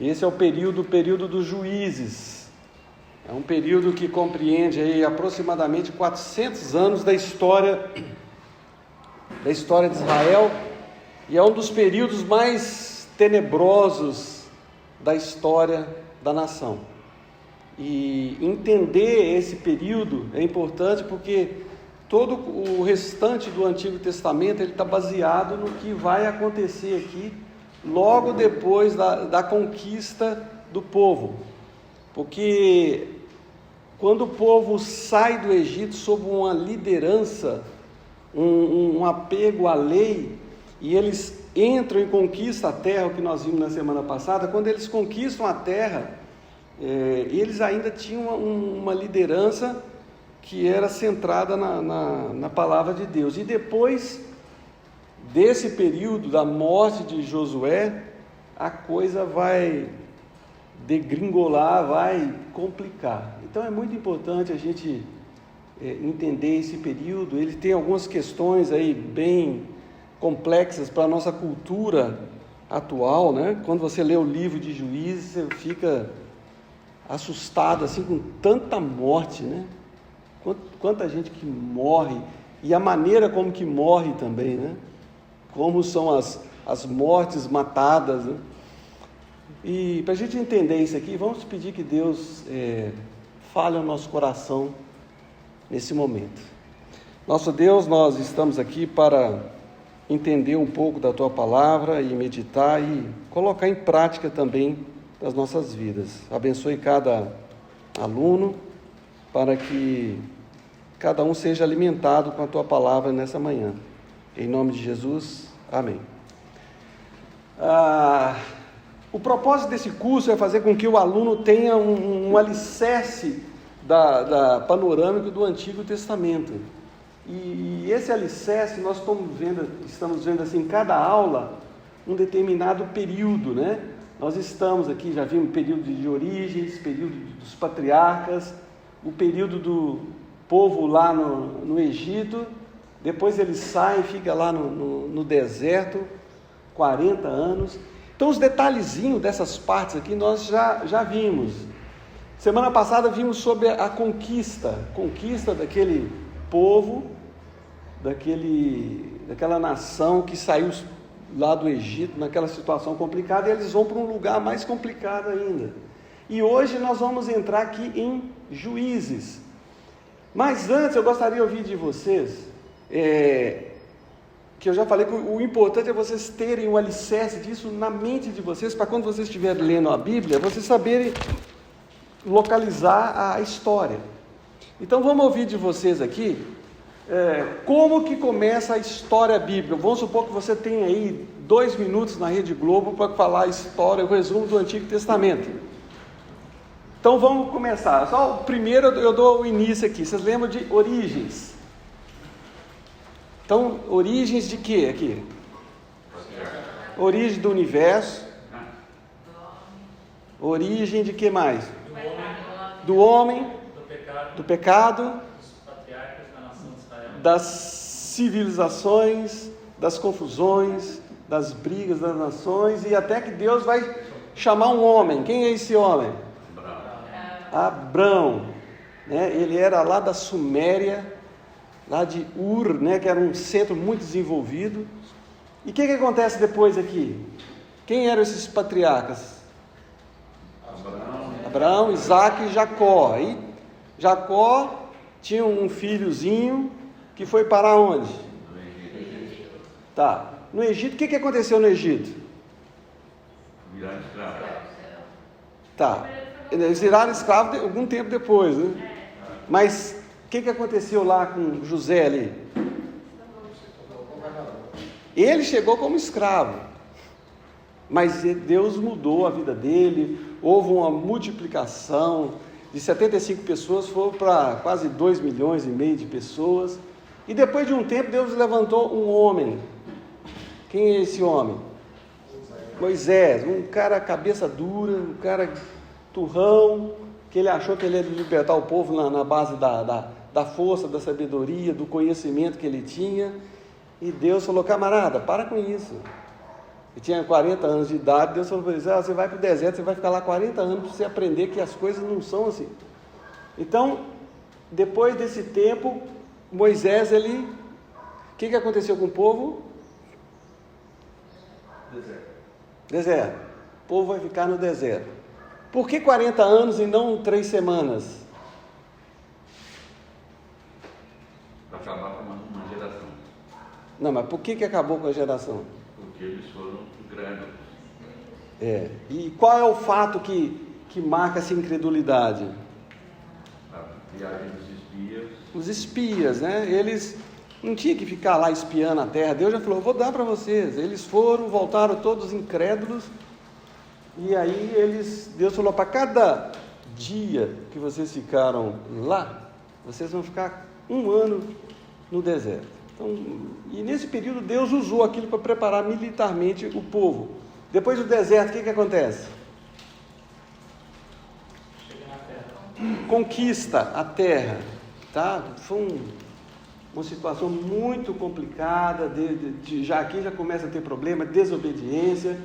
Esse é o período dos juízes. É um período que compreende aí aproximadamente 400 anos da história de Israel, e é um dos períodos mais tenebrosos da história da nação. E entender esse período é importante porque todo o restante do Antigo Testamento ele está baseado no que vai acontecer aqui logo depois da conquista do povo. Porque quando o povo sai do Egito sob uma liderança, um apego à lei, e eles entram e conquistam a terra, o que nós vimos na semana passada, quando eles conquistam a terra, eles ainda tinham uma liderança que era centrada na palavra de Deus. E depois desse período da morte de Josué, a coisa vai degringolar, vai complicar. Então é muito importante a gente entender esse período. Ele tem algumas questões aí bem complexas para a nossa cultura atual, né? Quando você lê o livro de Juízes, você fica assustado assim com tanta morte, né? Quanta gente que morre, e a maneira como que morre também, né? Como são as mortes matadas, né? E para a gente entender isso aqui, vamos pedir que Deus fale ao nosso coração nesse momento. Nosso Deus, nós estamos aqui para entender um pouco da Tua Palavra e meditar e colocar em prática também das nossas vidas. Abençoe cada aluno para que cada um seja alimentado com a Tua Palavra nessa manhã. Em nome de Jesus, amém. O propósito desse curso é fazer com que o aluno tenha um alicerce da panorâmica do Antigo Testamento. E esse alicerce nós estamos vendo assim, em cada aula, um determinado período, né? Nós estamos aqui, já vimos o período de origens, período dos patriarcas, o período do povo lá no Egito, depois eles saem, ficam lá no deserto, 40 anos. Então os detalhezinhos dessas partes aqui nós já vimos. Semana passada vimos sobre a conquista daquele povo, daquela nação que saiu lá do Egito, naquela situação complicada, e eles vão para um lugar mais complicado ainda. E hoje nós vamos entrar aqui em Juízes. Mas antes eu gostaria de ouvir de vocês, que eu já falei que o importante é vocês terem o alicerce disso na mente de vocês, para quando vocês estiverem lendo a Bíblia, vocês saberem localizar a história. Então vamos ouvir de vocês aqui, como que começa a história bíblica. Vamos supor que você tem aí 2 minutos na Rede Globo para falar a história, o resumo do Antigo Testamento. Então vamos começar. Só o primeiro eu dou o início aqui. Vocês lembram de origens? Então, origens de quê aqui? Origem do universo. Origem de que mais? Do homem. Do pecado. Das civilizações, das confusões, das brigas das nações, e até que Deus vai chamar um homem. Quem é esse homem? Abrão, né? Ele era lá da Suméria, lá de Ur, né? Que era um centro muito desenvolvido. E o que acontece depois aqui? Quem eram esses patriarcas? Abraão, Isaac e Jacó. Aí Jacó tinha um filhozinho que foi para onde? No Egito. Tá. No Egito, o que aconteceu no Egito? Viraram escravo. Tá. Eles viraram escravos algum tempo depois, né? Mas o que aconteceu lá com José ali? Ele chegou como escravo, mas Deus mudou a vida dele, houve uma multiplicação, de 75 pessoas foram para quase 2,5 milhões de pessoas, e depois de um tempo Deus levantou um homem. Quem é esse homem? Moisés, um cara cabeça dura, um cara turrão, que ele achou que ele ia libertar o povo na base da força, da sabedoria, do conhecimento que ele tinha. E Deus falou: camarada, para com isso. Ele tinha 40 anos de idade, Deus falou para ele, você vai para o deserto, você vai ficar lá 40 anos para você aprender que as coisas não são assim. Então, depois desse tempo, Moisés, o que aconteceu com o povo? Deserto. O povo vai ficar no deserto. Por que 40 anos e não 3 semanas? Para acabar com uma geração. Não, mas por que acabou com a geração? Porque eles foram incrédulos. E qual é o fato que marca essa incredulidade? A viagem dos espias. Os espias, né? Eles não tinham que ficar lá espiando a terra. Deus já falou, vou dar para vocês. Eles foram, voltaram todos incrédulos. E aí Deus falou, para cada dia que vocês ficaram lá, vocês vão ficar 1 ano no deserto. Então, e nesse período Deus usou aquilo para preparar militarmente o povo. Depois do deserto, o que acontece? Conquista a terra, tá? Foi uma situação muito complicada, aqui já começa a ter problema, desobediência.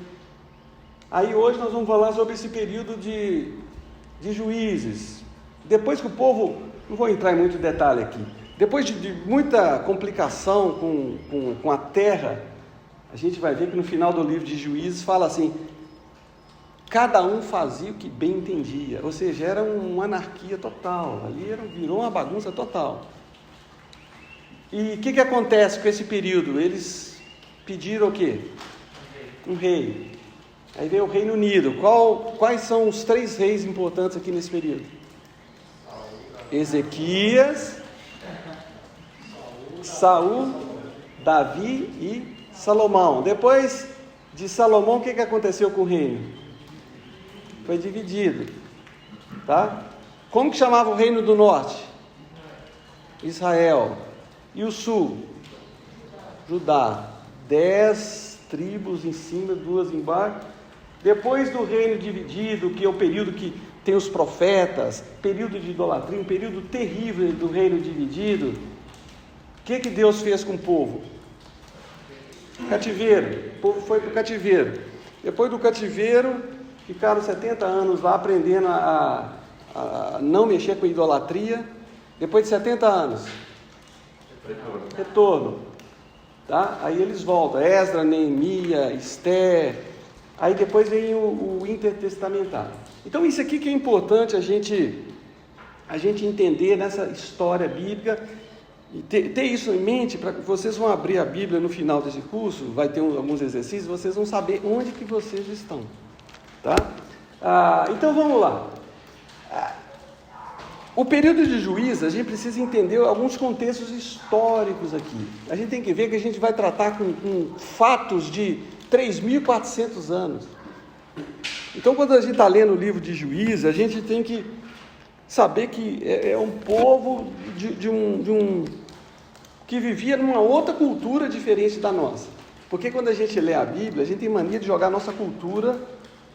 Aí hoje nós vamos falar sobre esse período de Juízes. Depois que o povo, não vou entrar em muito detalhe aqui, depois de muita complicação com a terra, a gente vai ver que no final do livro de Juízes fala assim, cada um fazia o que bem entendia, ou seja, era uma anarquia total, ali virou uma bagunça total. E o que acontece com esse período? Eles pediram o quê? Um rei. Aí veio o Reino Unido. Quais são os 3 reis importantes aqui nesse período? Ezequias, Saul, Davi e Salomão. Depois de Salomão, o que aconteceu com o reino? Foi dividido, tá? Como que chamava o reino do norte? Israel. E o sul? Judá. 10 tribos em cima, 2 embaixo. Depois do reino dividido, que é o período que tem os profetas, período de idolatria, um período terrível do reino dividido, o que Deus fez com o povo? Cativeiro. O povo foi para o cativeiro. Depois do cativeiro, ficaram 70 anos lá aprendendo a não mexer com idolatria. Depois de 70 anos, retorno. Tá? Aí eles voltam, Esdras, Neemias, Esther. Aí depois vem o intertestamentário. Então isso aqui que é importante a gente entender nessa história bíblica e ter isso em mente, para que vocês vão abrir a Bíblia no final desse curso, vai ter alguns exercícios, vocês vão saber onde que vocês estão. Tá? Então vamos lá. O período de Juízes, a gente precisa entender alguns contextos históricos aqui. A gente tem que ver que a gente vai tratar com fatos de 3.400 anos. Então, quando a gente está lendo o livro de Juízes, a gente tem que saber que é um povo que vivia numa outra cultura diferente da nossa. Porque quando a gente lê a Bíblia, a gente tem mania de jogar a nossa cultura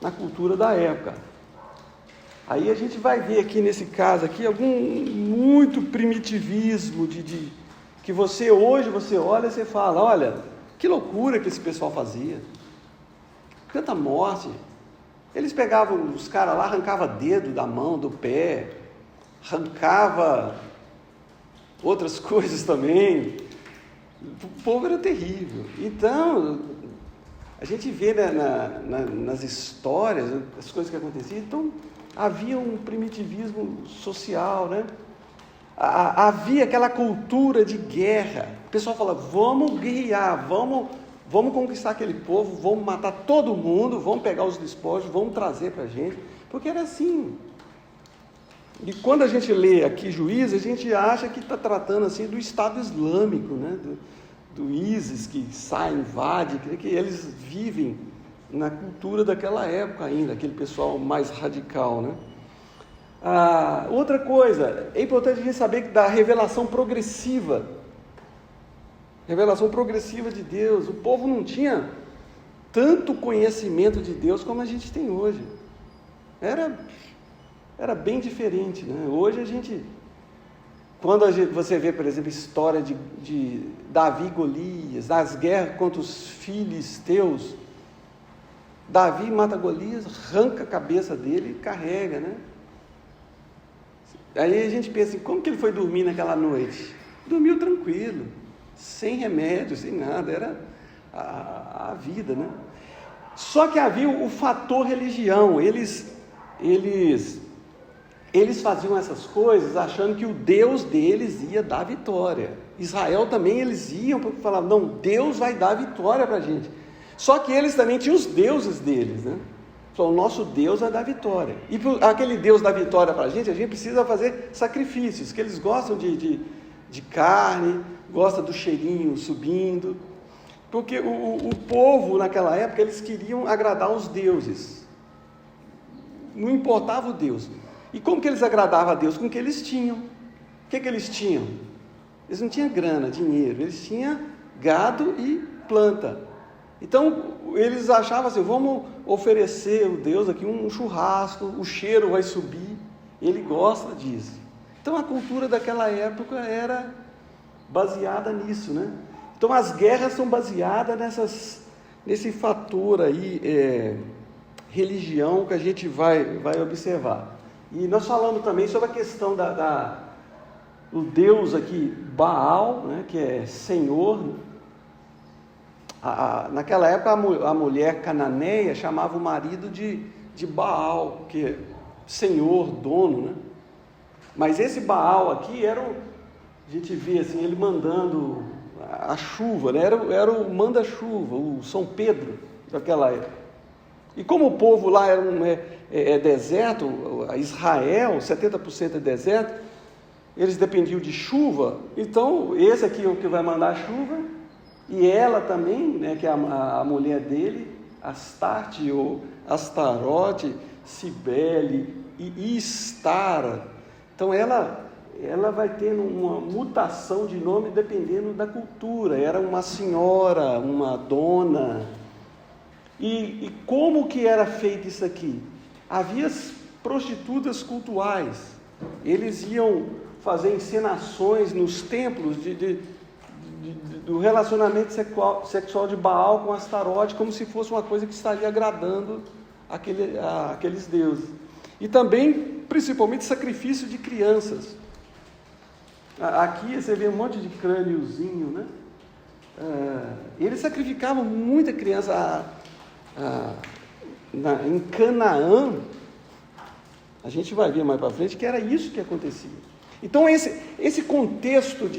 na cultura da época. Aí a gente vai ver aqui nesse caso aqui algum muito primitivismo que hoje você olha e você fala, olha, que loucura que esse pessoal fazia. Tanta morte. Eles pegavam os caras lá, arrancava dedo da mão, do pé, arrancava outras coisas também. O povo era terrível. Então, a gente vê nas histórias, as coisas que aconteciam, então havia um primitivismo social, né? Havia aquela cultura de guerra. O pessoal fala, vamos guerrear, vamos conquistar aquele povo, vamos matar todo mundo, vamos pegar os despojos, vamos trazer para a gente, porque era assim. E quando a gente lê aqui Juízes, a gente acha que está tratando assim do Estado Islâmico, né? do ISIS que sai, invade, que eles vivem na cultura daquela época ainda, aquele pessoal mais radical, né? Outra coisa, é importante a gente saber que da revelação progressiva de Deus, o povo não tinha tanto conhecimento de Deus como a gente tem hoje. Era bem diferente, né? Hoje quando você vê, por exemplo, a história de Davi e Golias, das guerras contra os filisteus, Davi mata Golias, arranca a cabeça dele e carrega, né? Aí a gente pensa assim, como que ele foi dormir naquela noite? Dormiu tranquilo, sem remédio, sem nada, era a vida, né? Só que havia o fator religião, eles faziam essas coisas achando que o Deus deles ia dar vitória. Israel também, eles iam porque falavam, não, Deus vai dar vitória para a gente. Só que eles também tinham os deuses deles, né? Só o nosso Deus vai dar vitória. E para aquele Deus dar vitória para a gente precisa fazer sacrifícios, que eles gostam de carne, gostam do cheirinho subindo. Porque o povo naquela época, eles queriam agradar os deuses. Não importava o Deus. E como que eles agradavam a Deus? Com o que eles tinham. O que eles tinham? Eles não tinham grana, dinheiro, eles tinham gado e planta. Então, eles achavam assim, vamos oferecer o Deus aqui um churrasco, o cheiro vai subir, ele gosta disso. Então, a cultura daquela época era baseada nisso, né? Então, as guerras são baseadas nesse fator aí, religião, que a gente vai observar. E nós falamos também sobre a questão do Deus aqui, Baal, né, que é Senhor. Naquela época a mulher cananeia chamava o marido de Baal, que é Senhor, dono, né? Mas esse Baal aqui a gente vê assim, ele mandando a chuva, né? Era o manda-chuva, o São Pedro daquela época. E como o povo lá é deserto, Israel, 70% é deserto, eles dependiam de chuva, então esse aqui é o que vai mandar a chuva, e ela também, né, que é a mulher dele, Astarte ou Astarote, Cibele e Istara. Então ela vai tendo uma mutação de nome dependendo da cultura. Era uma senhora, uma dona. E como que era feito isso aqui? Havia prostitutas cultuais. Eles iam fazer encenações nos templos do relacionamento sexual de Baal com Astarote, como se fosse uma coisa que estaria agradando aqueles deuses. E também, principalmente, sacrifício de crianças. Aqui você vê um monte de crâniozinho, né? Eles sacrificavam muita criança. Em Canaã, a gente vai ver mais para frente que era isso que acontecia. Então esse contexto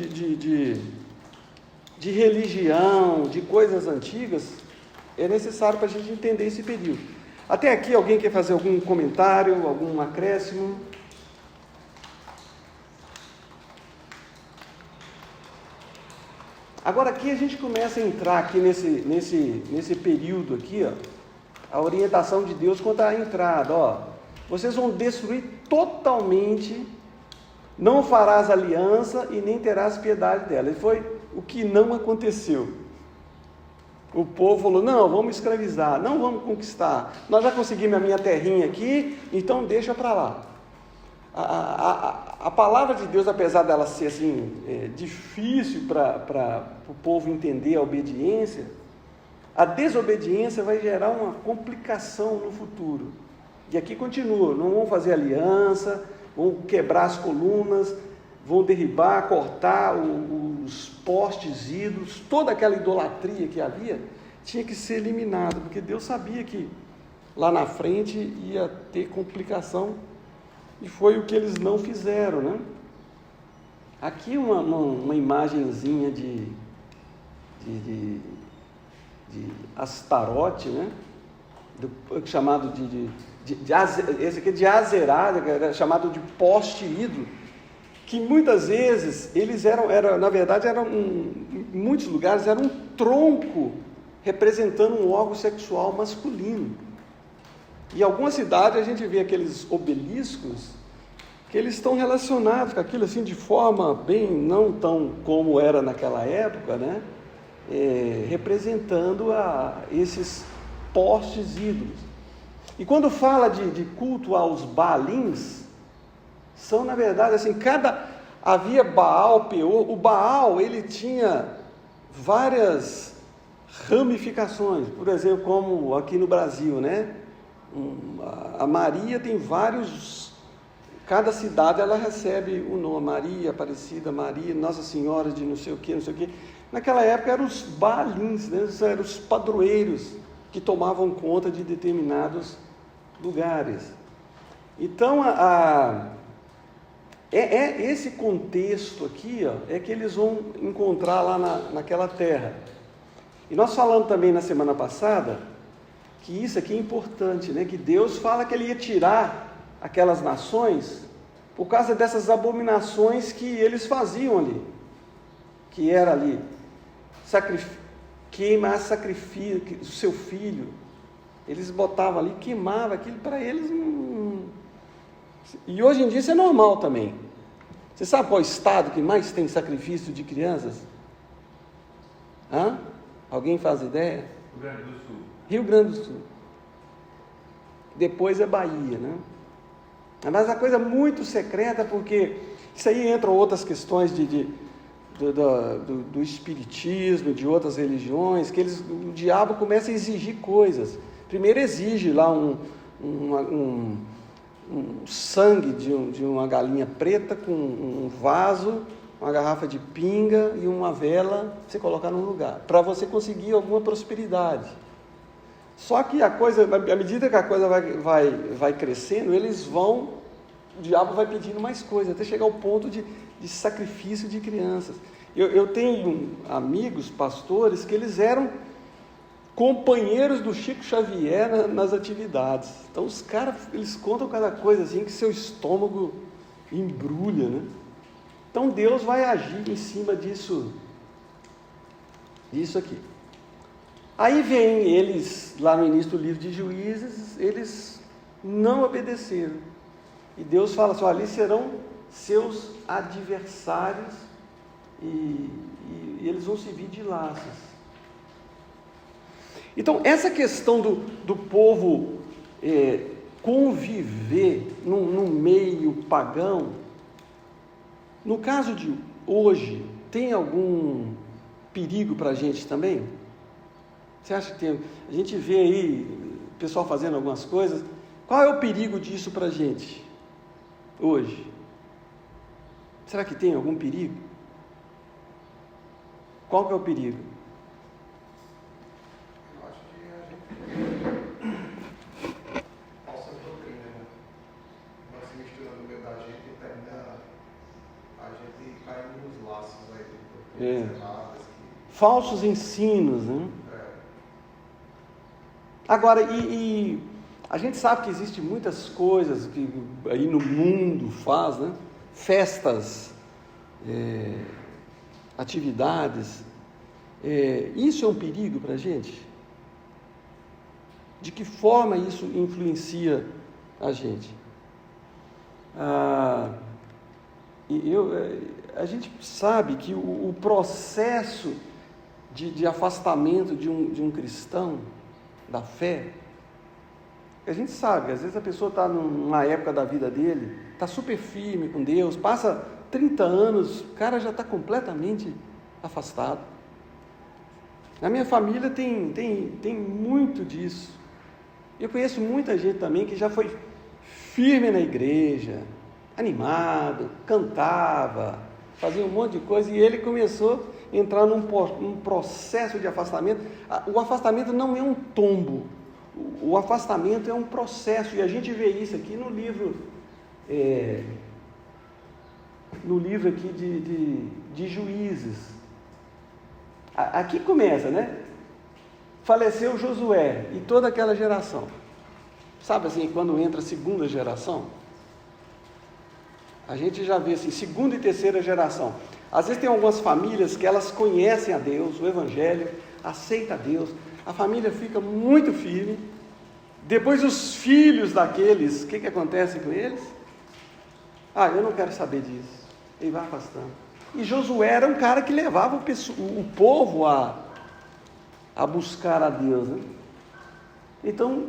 de religião, de coisas antigas, é necessário para a gente entender esse período. Até aqui, alguém quer fazer algum comentário, algum acréscimo? Agora aqui a gente começa a entrar aqui nesse período aqui, ó, a orientação de Deus quanto à entrada, ó. Vocês vão destruir totalmente, não farás aliança e nem terás piedade dela. E foi o que não aconteceu. O povo falou, não, vamos escravizar, não vamos conquistar. Nós já conseguimos a minha terrinha aqui, então deixa para lá. A palavra de Deus, apesar dela ser assim, difícil para o povo entender a obediência, a desobediência vai gerar uma complicação no futuro. E aqui continua, não vão fazer aliança, vão quebrar as colunas, vão derribar, cortar os postes ídolos, toda aquela idolatria que havia, tinha que ser eliminada, porque Deus sabia que lá na frente ia ter complicação, e foi o que eles não fizeram, né? Aqui uma imagenzinha de Astarote, né? Chamado esse aqui é de Azerá, chamado de poste ídolo, que muitas vezes eles na verdade, em muitos lugares, era um tronco representando um órgão sexual masculino. Em algumas cidades a gente vê aqueles obeliscos que eles estão relacionados com aquilo assim de forma bem, não tão como era naquela época, né? Representando esses postes ídolos. E quando fala de culto aos Baalins, são na verdade assim, havia Baal, Peor. O Baal, ele tinha várias ramificações, por exemplo, como aqui no Brasil, né? A Maria tem vários, cada cidade ela recebe o nome, Maria, Aparecida, Maria, Nossa Senhora de não sei o que, não sei o que. Naquela época eram os baalins, né? Eram os padroeiros que tomavam conta de determinados lugares. Então, esse contexto aqui, ó, é que eles vão encontrar lá naquela terra. E nós falamos também na semana passada que isso aqui é importante, né? Que Deus fala que Ele ia tirar aquelas nações por causa dessas abominações que eles faziam ali, que era ali queimar sacrifício, o seu filho. Eles botavam ali, queimavam aquilo, para eles E hoje em dia isso é normal também. Você sabe qual é o estado que mais tem sacrifício de crianças? Hã? Alguém faz ideia? Rio Grande do Sul. Rio Grande do Sul. Depois é Bahia, né? Mas a coisa muito secreta, porque isso aí entra outras questões do espiritismo, de outras religiões, que o diabo começa a exigir coisas. Primeiro exige lá um sangue de uma galinha preta com um vaso, uma garrafa de pinga e uma vela, você colocar num lugar, para você conseguir alguma prosperidade. Só que à medida que a coisa vai crescendo, o diabo vai pedindo mais coisas, até chegar ao ponto de sacrifício de crianças. Eu tenho amigos, pastores, que eles eram companheiros do Chico Xavier nas atividades. Então os caras, eles contam cada coisa assim que seu estômago embrulha, né? Então Deus vai agir em cima disso aqui. Aí vem eles, lá no início do livro de Juízes, eles não obedeceram. E Deus fala assim: ali serão seus adversários e eles vão servir de laços. Então, essa questão do povo conviver num meio pagão, no caso de hoje, tem algum perigo para a gente também? Você acha que tem? A gente vê aí o pessoal fazendo algumas coisas. Qual é o perigo disso para a gente hoje? Será que tem algum perigo? Qual que é o perigo? Eu acho que a gente falsa doutrina, né? Vai se misturando no meio da gente e termina a gente caindo nos laços aí de doutrinas erradas. Falsos ensinos, né? Agora, e a gente sabe que existem muitas coisas que aí no mundo faz, né? Festas, atividades. Isso é um perigo para a gente? De que forma isso influencia a gente? A gente sabe que o processo de afastamento de um cristão da fé, a gente sabe, às vezes a pessoa está numa época da vida dele, está super firme com Deus, passa 30 anos, o cara já está completamente afastado. Na minha família tem muito disso. Eu conheço muita gente também que já foi firme na igreja, animado, cantava, fazia um monte de coisa, e ele começou a entrar num processo de afastamento. O afastamento não é um tombo, o afastamento é um processo, e a gente vê isso aqui no livro aqui de Juízes. Aqui começa, né? Faleceu Josué e toda aquela geração. Sabe assim, quando entra a segunda geração, a gente já vê assim, segunda e terceira geração. Às vezes tem algumas famílias que elas conhecem a Deus, o Evangelho, aceita a Deus, a família fica muito firme. Depois os filhos daqueles, o que acontece com eles? Eu não quero saber disso. Ele vai afastando. E Josué era um cara que levava o povo a buscar a Deus, né? Então,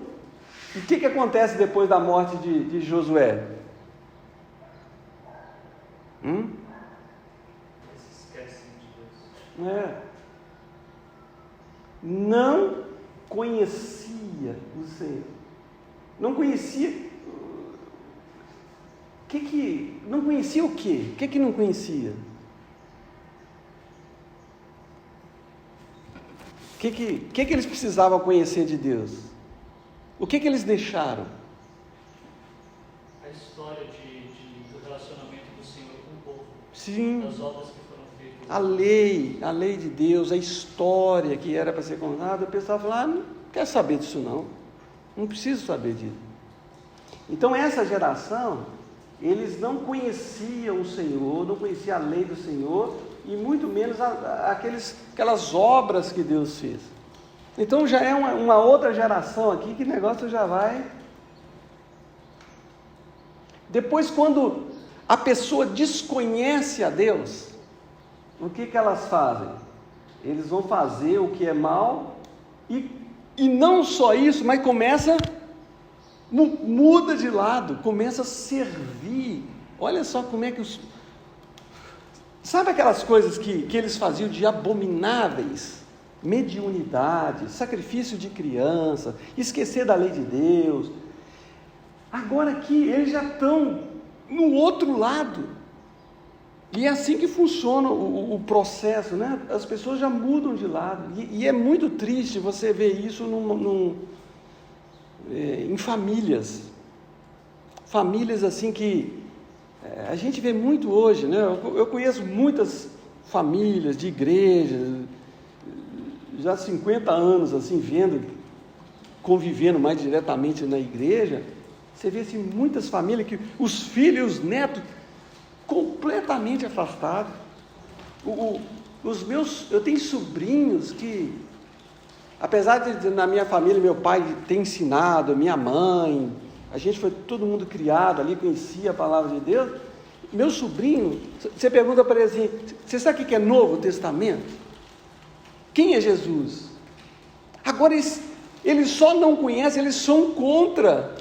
o que acontece depois da morte de Josué? Eles esquecem de Deus. não conhecia o Senhor. Não conhecia. Não conhecia o quê? O que não conhecia? O que eles precisavam conhecer de Deus? O que eles deixaram? A história do relacionamento do Senhor com o povo. Sim. Das obras que foram feitas. A lei de Deus, a história que era para ser contada, o pessoal falava, não quero saber disso não preciso saber disso. Então essa geração, eles não conheciam o Senhor, não conheciam a lei do Senhor, e muito menos aquelas obras que Deus fez. Então já é uma outra geração aqui, que o negócio já vai... Depois, quando a pessoa desconhece a Deus, o que elas fazem? Eles vão fazer o que é mal, e não só isso, mas muda de lado, começa a servir. Olha só como é que sabe aquelas coisas que eles faziam de abomináveis? Mediunidade, sacrifício de criança, esquecer da lei de Deus. Agora aqui eles já estão no outro lado. E é assim que funciona o processo, né? As pessoas já mudam de lado. E é muito triste você ver isso em famílias. Famílias assim que a gente vê muito hoje, né? Eu conheço muitas famílias de igreja, já há 50 anos assim, convivendo mais diretamente na igreja. Você vê assim, muitas famílias que os filhos e os netos completamente afastados. Eu tenho sobrinhos que, apesar de na minha família meu pai ter ensinado, minha mãe, a gente foi todo mundo criado ali, conhecia a palavra de Deus. Meu sobrinho, você pergunta para ele assim, você sabe o que é Novo Testamento? Quem é Jesus? Agora eles só não conhecem, eles são contra,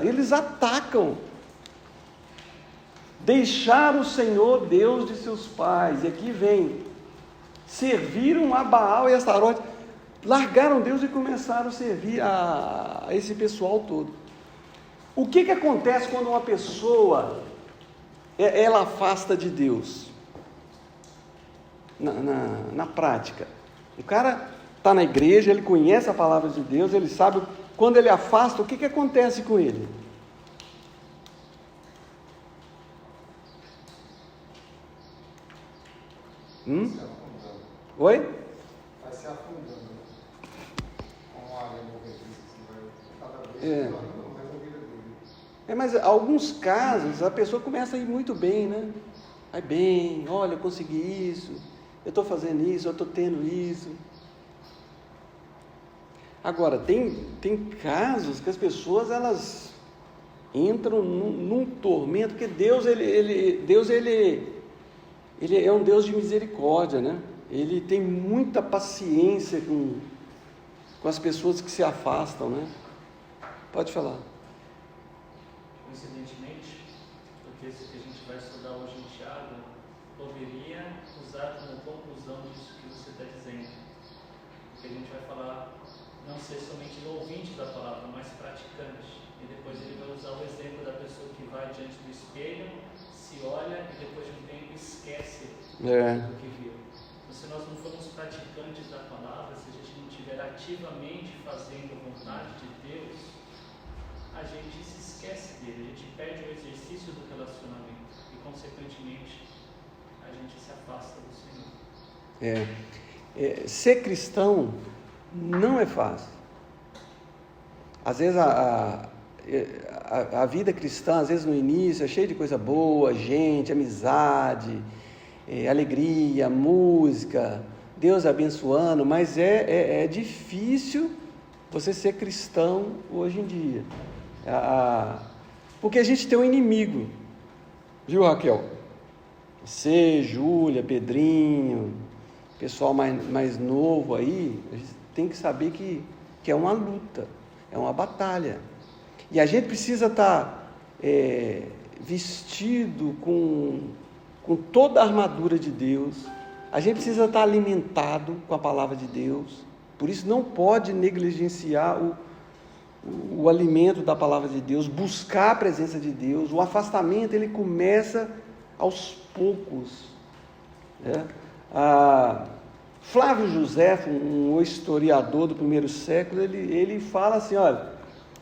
eles atacam. Deixar o Senhor Deus de seus pais, e aqui vem, serviram a Baal e a Astarote, largaram Deus e começaram a servir a esse pessoal todo. O que acontece quando uma pessoa, ela afasta de Deus? Na prática, o cara está na igreja, ele conhece a palavra de Deus, ele sabe, quando ele afasta, o que acontece com ele? Oi? Vai se afundando. Com a área movediça, vai cada vez mais a vida dele. Mas alguns casos, a pessoa começa a ir muito bem, né? Vai bem, olha, eu consegui isso, eu estou fazendo isso, eu estou tendo isso. Agora, tem casos que as pessoas, elas entram num tormento, porque Deus ele é um Deus de misericórdia, né? Ele tem muita paciência com as pessoas que se afastam, né? Pode falar. Coincidentemente, o texto que a gente vai estudar hoje em Tiago poderia usar como conclusão disso que você está dizendo. Porque a gente vai falar não ser somente ouvinte da palavra, mas praticante. E depois ele vai usar o exemplo da pessoa que vai diante do espelho, se olha e depois de um tempo esquece do que viu. Então, se nós não formos praticantes da palavra, se a gente não estiver ativamente fazendo a vontade de Deus, a gente se esquece dele, a gente perde o exercício do relacionamento e, consequentemente, a gente se afasta do Senhor. Ser cristão não é fácil. Às vezes a vida cristã, às vezes no início, é cheia de coisa boa, gente, amizade, alegria, música, Deus abençoando, mas é difícil você ser cristão hoje em dia. Porque a gente tem um inimigo, viu, Raquel? Você, Júlia, Pedrinho, pessoal mais novo aí, a gente tem que saber que é uma luta, é uma batalha. E a gente precisa estar vestido com toda a armadura de Deus, A gente precisa estar alimentado com a palavra de Deus. Por isso não pode negligenciar o alimento da palavra de Deus, buscar a presença de Deus. O afastamento, ele começa aos poucos. Né? Flávio Josefo, um historiador do primeiro século, ele fala assim, olha,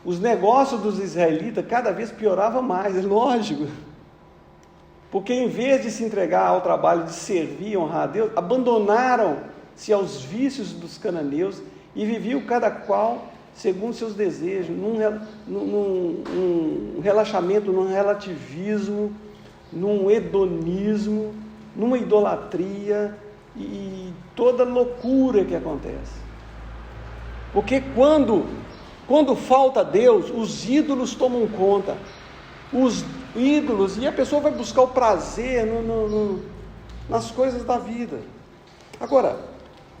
os negócios dos israelitas cada vez pioravam mais, é lógico. Porque em vez de se entregar ao trabalho de servir e honrar a Deus, abandonaram-se aos vícios dos cananeus e viviam cada qual segundo seus desejos, num relaxamento, num relativismo, num hedonismo, numa idolatria e toda loucura que acontece. Porque quando falta Deus, os ídolos tomam conta. Os ídolos, e a pessoa vai buscar o prazer nas coisas da vida. Agora,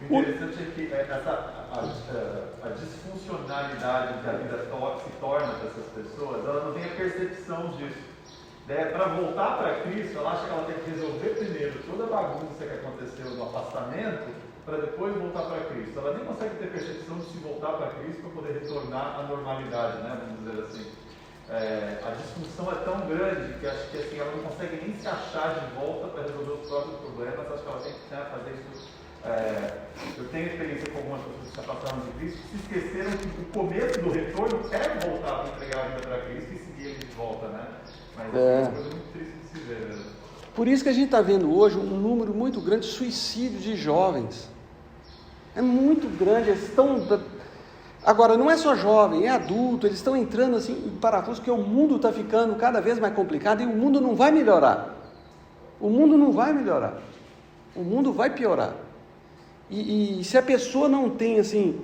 o interessante é que a disfuncionalidade que a vida se torna para essas pessoas, ela não tem a percepção disso. Para voltar para Cristo, ela acha que ela tem que resolver primeiro toda a bagunça que aconteceu no afastamento, para depois voltar para Cristo. Ela nem consegue ter percepção de se voltar para Cristo para poder retornar à normalidade, né? Vamos dizer assim. A disfunção é tão grande que acho que assim, ela não consegue nem se achar de volta para resolver os próprios problemas. Acho que ela tem que fazer isso. Eu tenho experiência com algumas pessoas que já passaram de Cristo, que se esqueceram que o começo do retorno é voltar para entregar a vida para Cristo e seguir ele de volta, né? Mas é uma coisa muito triste de se ver, né? Por isso que a gente está vendo hoje um número muito grande de suicídios de jovens. É muito grande, eles estão... Agora, não é só jovem, é adulto, eles estão entrando assim em parafuso, porque o mundo está ficando cada vez mais complicado e o mundo não vai melhorar. O mundo não vai melhorar. O mundo vai piorar. E se a pessoa não tem assim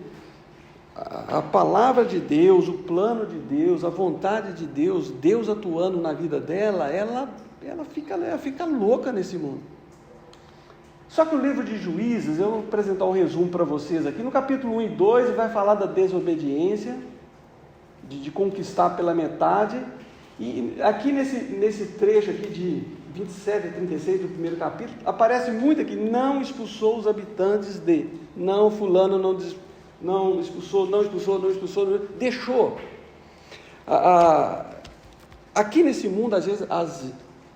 a palavra de Deus, o plano de Deus, a vontade de Deus, Deus atuando na vida dela, ela fica louca nesse mundo. Só que o livro de Juízes, eu vou apresentar um resumo para vocês aqui, no capítulo 1 e 2 vai falar da desobediência, de conquistar pela metade, e aqui nesse trecho aqui de 27 a 36 do primeiro capítulo, aparece muito aqui, não expulsou os habitantes de, não fulano não expulsou, deixou. Aqui nesse mundo, às vezes,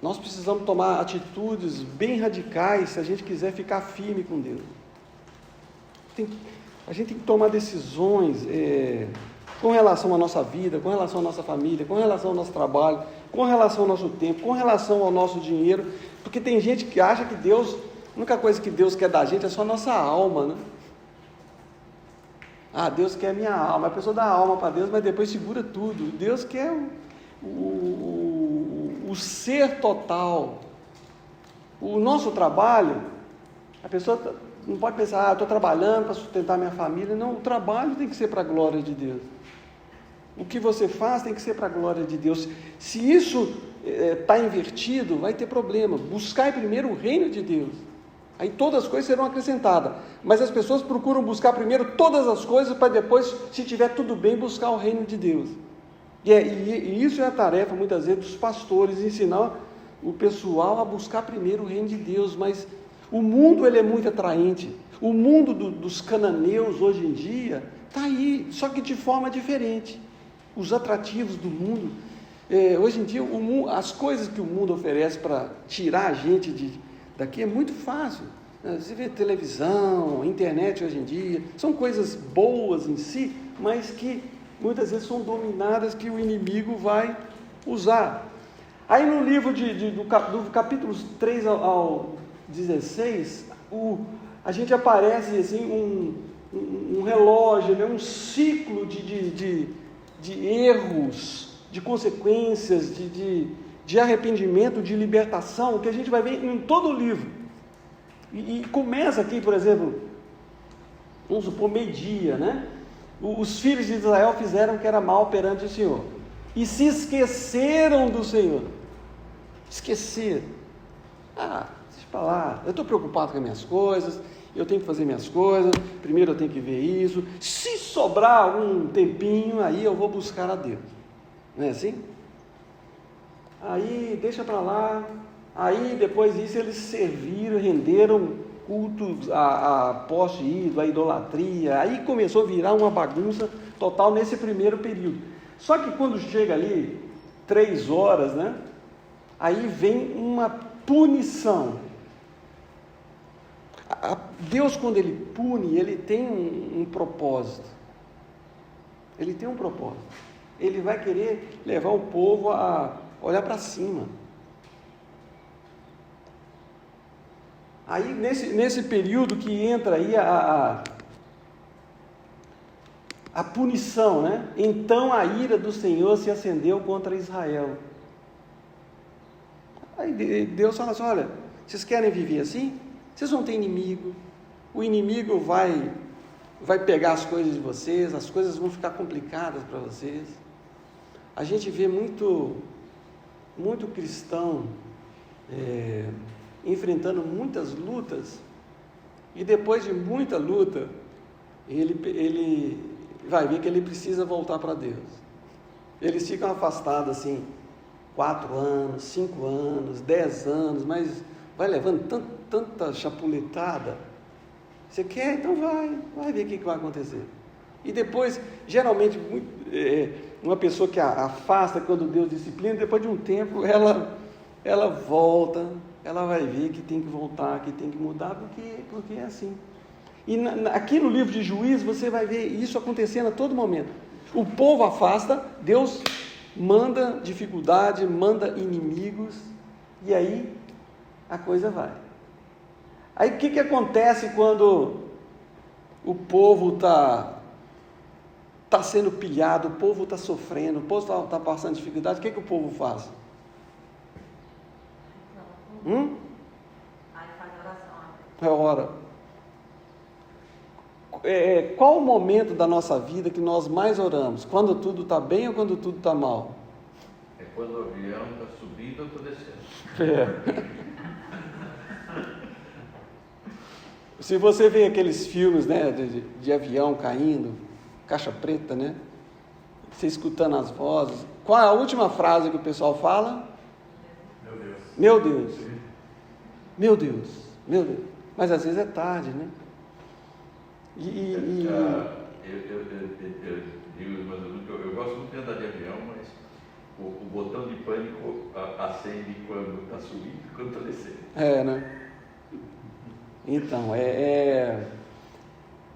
nós precisamos tomar atitudes bem radicais se a gente quiser ficar firme com Deus. A gente tem que tomar decisões com relação à nossa vida, com relação à nossa família, com relação ao nosso trabalho, com relação ao nosso tempo, com relação ao nosso dinheiro, porque tem gente que acha que Deus, a única coisa que Deus quer da gente é só a nossa alma, né? Deus quer a minha alma, a pessoa dá a alma para Deus, mas depois segura tudo. Deus quer o ser total. O nosso trabalho, a pessoa não pode pensar, eu estou trabalhando para sustentar minha família. Não, o trabalho tem que ser para a glória de Deus. O que você faz tem que ser para a glória de Deus. Se isso está invertido, vai ter problema. Buscai primeiro o reino de Deus. Aí todas as coisas serão acrescentadas. Mas as pessoas procuram buscar primeiro todas as coisas para depois, se tiver tudo bem, buscar o reino de Deus. E isso é a tarefa, muitas vezes, dos pastores, ensinar o pessoal a buscar primeiro o reino de Deus. Mas o mundo ele é muito atraente. O mundo dos cananeus hoje em dia está aí, só que de forma diferente. Os atrativos do mundo. Hoje em dia, as coisas que o mundo oferece para tirar a gente daqui é muito fácil. Você vê televisão, internet hoje em dia, são coisas boas em si, mas que muitas vezes são dominadas, que o inimigo vai usar. Aí no livro do capítulos 3 ao 16, a gente aparece assim, um relógio, né, um ciclo de erros, de consequências, de arrependimento, de libertação, que a gente vai ver em todo o livro. E começa aqui, por exemplo, vamos supor, meio-dia, né? Os filhos de Israel fizeram o que era mal perante o Senhor, e se esqueceram do Senhor. Esqueceram. Deixa para lá, eu estou preocupado com as minhas coisas, eu tenho que fazer minhas coisas, primeiro eu tenho que ver isso, se sobrar algum tempinho, aí eu vou buscar a Deus. Não é assim? Aí deixa para lá, aí depois disso eles serviram, renderam cultos a poste ídolo, a idolatria. Aí começou a virar uma bagunça total nesse primeiro período. Só que quando chega ali 3 horas, né? Aí vem uma punição. Deus, quando Ele pune, Ele tem um propósito. Ele tem um propósito. Ele vai querer levar o povo a olhar para cima. Aí, nesse período que entra aí a punição, né? Então a ira do Senhor se acendeu contra Israel. Aí Deus fala assim: olha, vocês querem viver assim? Vocês vão ter inimigo. O inimigo vai pegar as coisas de vocês, as coisas vão ficar complicadas para vocês. A gente vê muito cristão enfrentando muitas lutas, e depois de muita luta, ele vai ver que ele precisa voltar para Deus. Eles ficam afastados assim, 4 anos, 5 anos, 10 anos, mas vai levando tanta chapuletada. Você quer? Então vai ver o que vai acontecer. E depois, geralmente, uma pessoa que afasta quando Deus disciplina, depois de um tempo, ela volta, ela vai ver que tem que voltar, que tem que mudar, porque é assim. E aqui no livro de Juízes, você vai ver isso acontecendo a todo momento. O povo afasta, Deus manda dificuldade, manda inimigos, e aí a coisa vai. Aí o que acontece quando o povo está sendo pilhado, o povo está sofrendo, o povo está passando dificuldade? O que o povo faz? Aí faz oração. É hora. Qual o momento da nossa vida que nós mais oramos? Quando tudo está bem ou quando tudo está mal? É quando o avião está subindo ou está descendo. Se você vê aqueles filmes, né, de avião caindo, caixa preta, né? Você escutando as vozes. Qual é a última frase que o pessoal fala? Meu Deus. Meu Deus. Meu Deus. Mas às vezes é tarde, né? Eu digo, mas eu gosto muito de andar de avião, mas o botão de pânico acende quando está subindo e quando está descendo. Né? Então,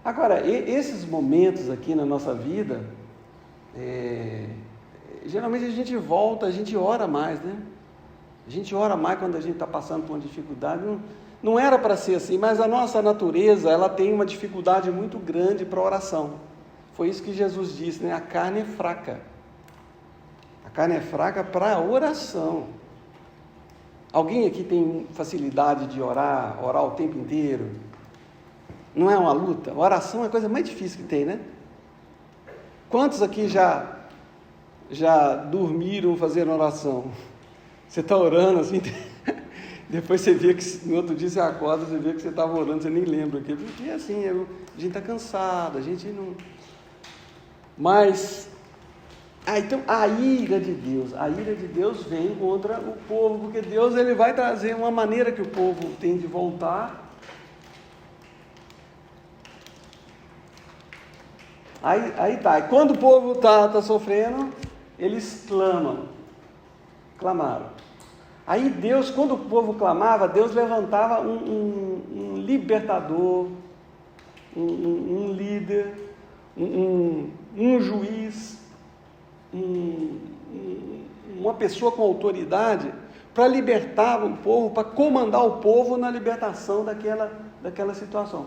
Agora, esses momentos aqui na nossa vida, geralmente a gente volta, a gente ora mais, né? A gente ora mais quando a gente está passando por uma dificuldade. Não era para ser assim, mas a nossa natureza, ela tem uma dificuldade muito grande para a oração. Foi isso que Jesus disse, né? A carne é fraca. A carne é fraca para a oração. Alguém aqui tem facilidade de orar o tempo inteiro? Não é uma luta? A oração é a coisa mais difícil que tem, né? Quantos aqui já dormiram fazendo oração? Você está orando assim, depois você vê que no outro dia você acorda, você vê que você estava orando, você nem lembra aqui, porque assim, a gente está cansado, a gente não... Mas, então a ira de Deus vem contra o povo, porque Deus ele vai trazer uma maneira que o povo tem de voltar. Aí tá, e quando o povo está sofrendo, eles clamaram. Aí Deus, quando o povo clamava, Deus levantava um libertador, um líder, um juiz, uma pessoa com autoridade para libertar o povo, para comandar o povo na libertação daquela situação.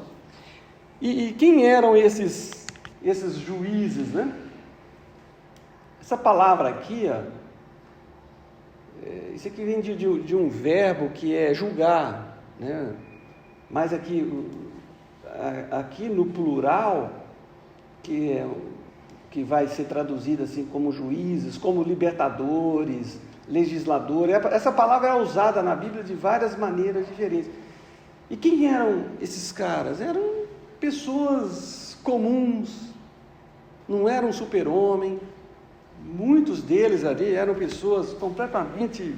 E quem eram esses juízes, né? Essa palavra aqui, isso aqui vem de um verbo que é julgar, né? Mas aqui no plural, que vai ser traduzido assim como juízes, como libertadores, legisladores. Essa palavra é usada na Bíblia de várias maneiras diferentes. E quem eram esses caras? Eram pessoas comuns, não eram super-homem. Muitos deles ali eram pessoas completamente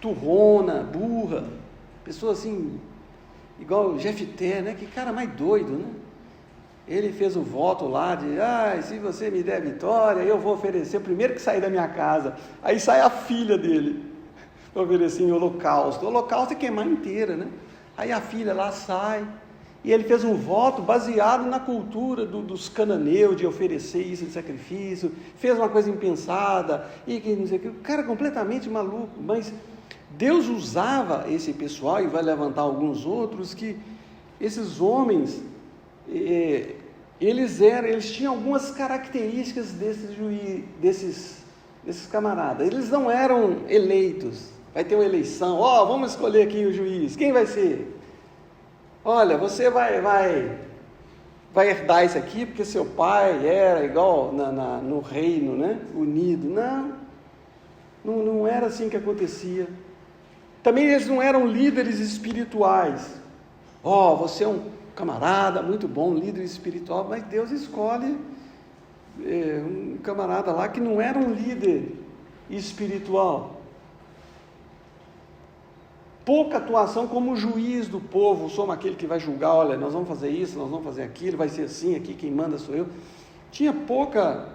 turrona, burra, pessoas assim, igual o Jefté, né? Que cara mais doido, né? Ele fez o voto lá de, se você me der vitória, eu vou oferecer o primeiro que sair da minha casa. Aí sai a filha dele, para oferecer em holocausto. O holocausto é queimar inteira, né? Aí a filha lá sai, e ele fez um voto baseado na cultura dos cananeus, de oferecer isso de sacrifício, fez uma coisa impensada, e que não sei o que, o cara completamente maluco, mas Deus usava esse pessoal, e vai levantar alguns outros, que esses homens, eles tinham algumas características desses camaradas. Eles não eram eleitos. Vai ter uma eleição, vamos escolher aqui o juiz, quem vai ser? Olha, você vai herdar isso aqui porque seu pai era igual no reino, né? Unido. Não era assim que acontecia. Também eles não eram líderes espirituais. Você é um camarada muito bom, líder espiritual, mas Deus escolhe um camarada lá que não era um líder espiritual. Pouca atuação como juiz do povo, somos aquele que vai julgar, olha, nós vamos fazer isso, nós vamos fazer aquilo, vai ser assim, aqui quem manda sou eu. Tinha pouca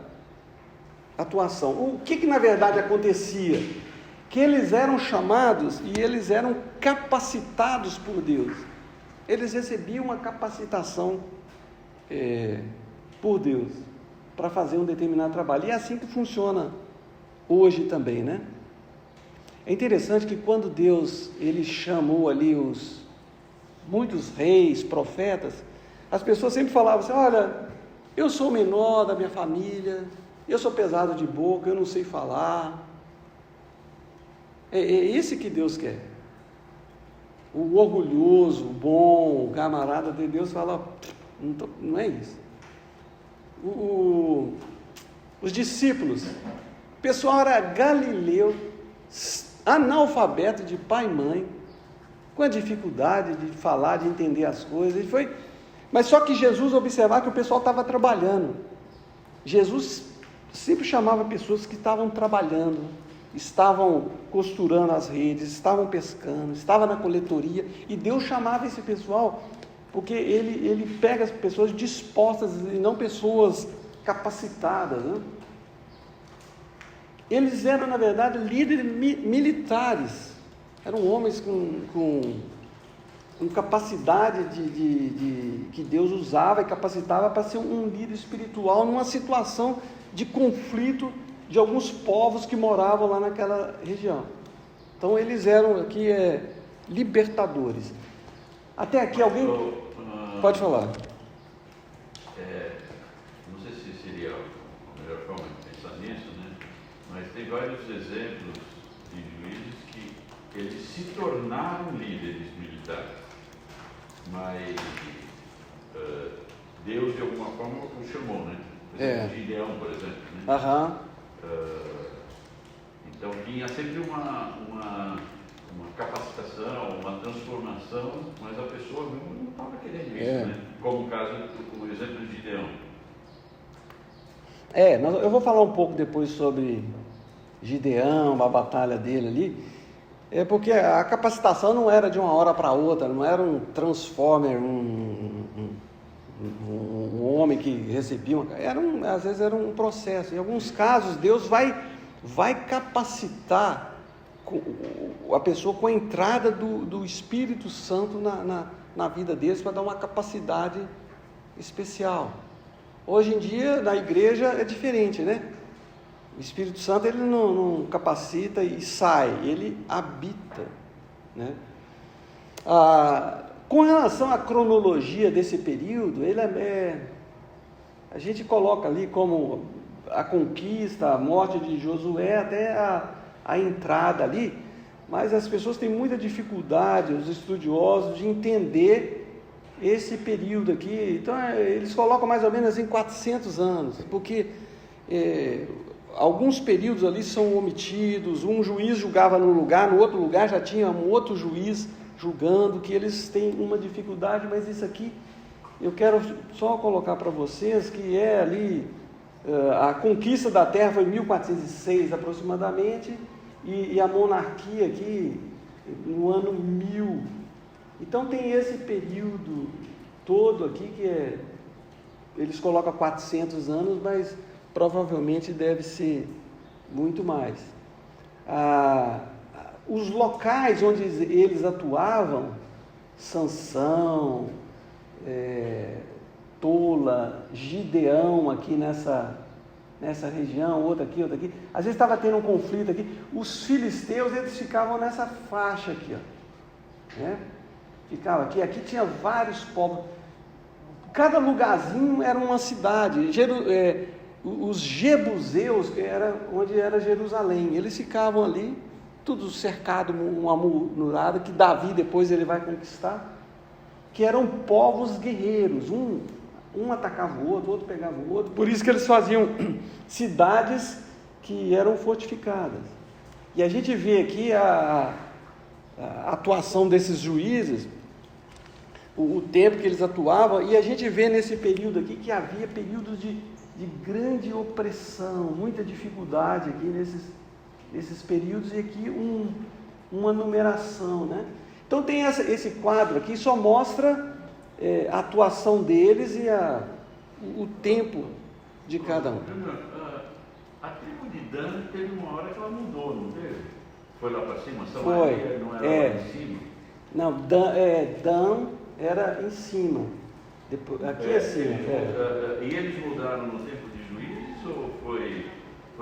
atuação. O que na verdade acontecia? Que eles eram chamados e eles eram capacitados por Deus. Eles recebiam uma capacitação por Deus para fazer um determinado trabalho. E é assim que funciona hoje também, né? É interessante que quando Deus ele chamou ali muitos reis, profetas, as pessoas sempre falavam assim, olha, eu sou o menor da minha família, eu sou pesado de boca, eu não sei falar. É esse que Deus quer. O orgulhoso, o bom, o camarada de Deus fala, não é isso. Os discípulos, o pessoal era galileu, analfabeto de pai e mãe, com a dificuldade de falar, de entender as coisas, mas só que Jesus observava que o pessoal estava trabalhando. Jesus sempre chamava pessoas que estavam trabalhando, estavam costurando as redes, estavam pescando, estavam na coletoria, e Deus chamava esse pessoal, porque ele pega as pessoas dispostas e não pessoas capacitadas, né? Eles eram, na verdade, líderes militares, eram homens com capacidade que Deus usava e capacitava para ser um líder espiritual numa situação de conflito de alguns povos que moravam lá naquela região. Então eles eram aqui libertadores. Até aqui alguém pode falar. Não sei se seria a melhor forma de pensar nisso, né? Mas tem vários exemplos de juízes que eles se tornaram líderes militares, mas Deus de alguma forma o chamou, né? Por exemplo, Gideão, por exemplo, né? Então tinha sempre uma capacitação, uma transformação, mas a pessoa não estava querendo isso, né? Como o caso, o exemplo de Gideão. Eu vou falar um pouco depois sobre Gideão, a batalha dele ali, porque a capacitação não era de uma hora para outra, não era um transformer, um homem que recebia às vezes era um processo. Em alguns casos Deus vai capacitar a pessoa com a entrada do Espírito Santo na vida deles, para dar uma capacidade especial. Hoje em dia na igreja é diferente, né? O Espírito Santo ele não capacita e sai, ele habita, né? Com relação à cronologia desse período, a gente coloca ali como a conquista, a morte de Josué até a entrada ali, mas as pessoas têm muita dificuldade, os estudiosos, de entender esse período aqui. Então eles colocam mais ou menos em 400 anos, porque alguns períodos ali são omitidos, um juiz julgava num lugar, no outro lugar já tinha um outro juiz julgando, que eles têm uma dificuldade, mas isso aqui eu quero só colocar para vocês que ali, a conquista da terra foi em 1406 aproximadamente, e a monarquia aqui no ano 1000 Então tem esse período todo aqui que eles colocam 400 anos, mas provavelmente deve ser muito mais. Os locais onde eles atuavam, Sansão, Tola, Gideão aqui nessa região, outra aqui, às vezes estava tendo um conflito aqui, os filisteus eles ficavam nessa faixa aqui, ó, né? Ficava aqui tinha vários povos, cada lugarzinho era uma cidade. Os jebuseus era onde era Jerusalém, eles ficavam ali, tudo cercado, uma muralha que Davi depois ele vai conquistar, que eram povos guerreiros, um atacava o outro pegava o outro, por isso que eles faziam cidades que eram fortificadas. E a gente vê aqui a atuação desses juízes, o tempo que eles atuavam, e a gente vê nesse período aqui que havia períodos de grande opressão, muita dificuldade aqui nesses períodos, e aqui uma numeração, né? Então tem esse quadro aqui, só mostra a atuação deles e o tempo de cada um. A tribo de Dan teve uma hora que ela mudou, não teve? Foi lá para cima? Foi. Não era lá em cima? Não, Dan era em cima. Aqui é assim. E eles mudaram no tempo de Juízes ou foi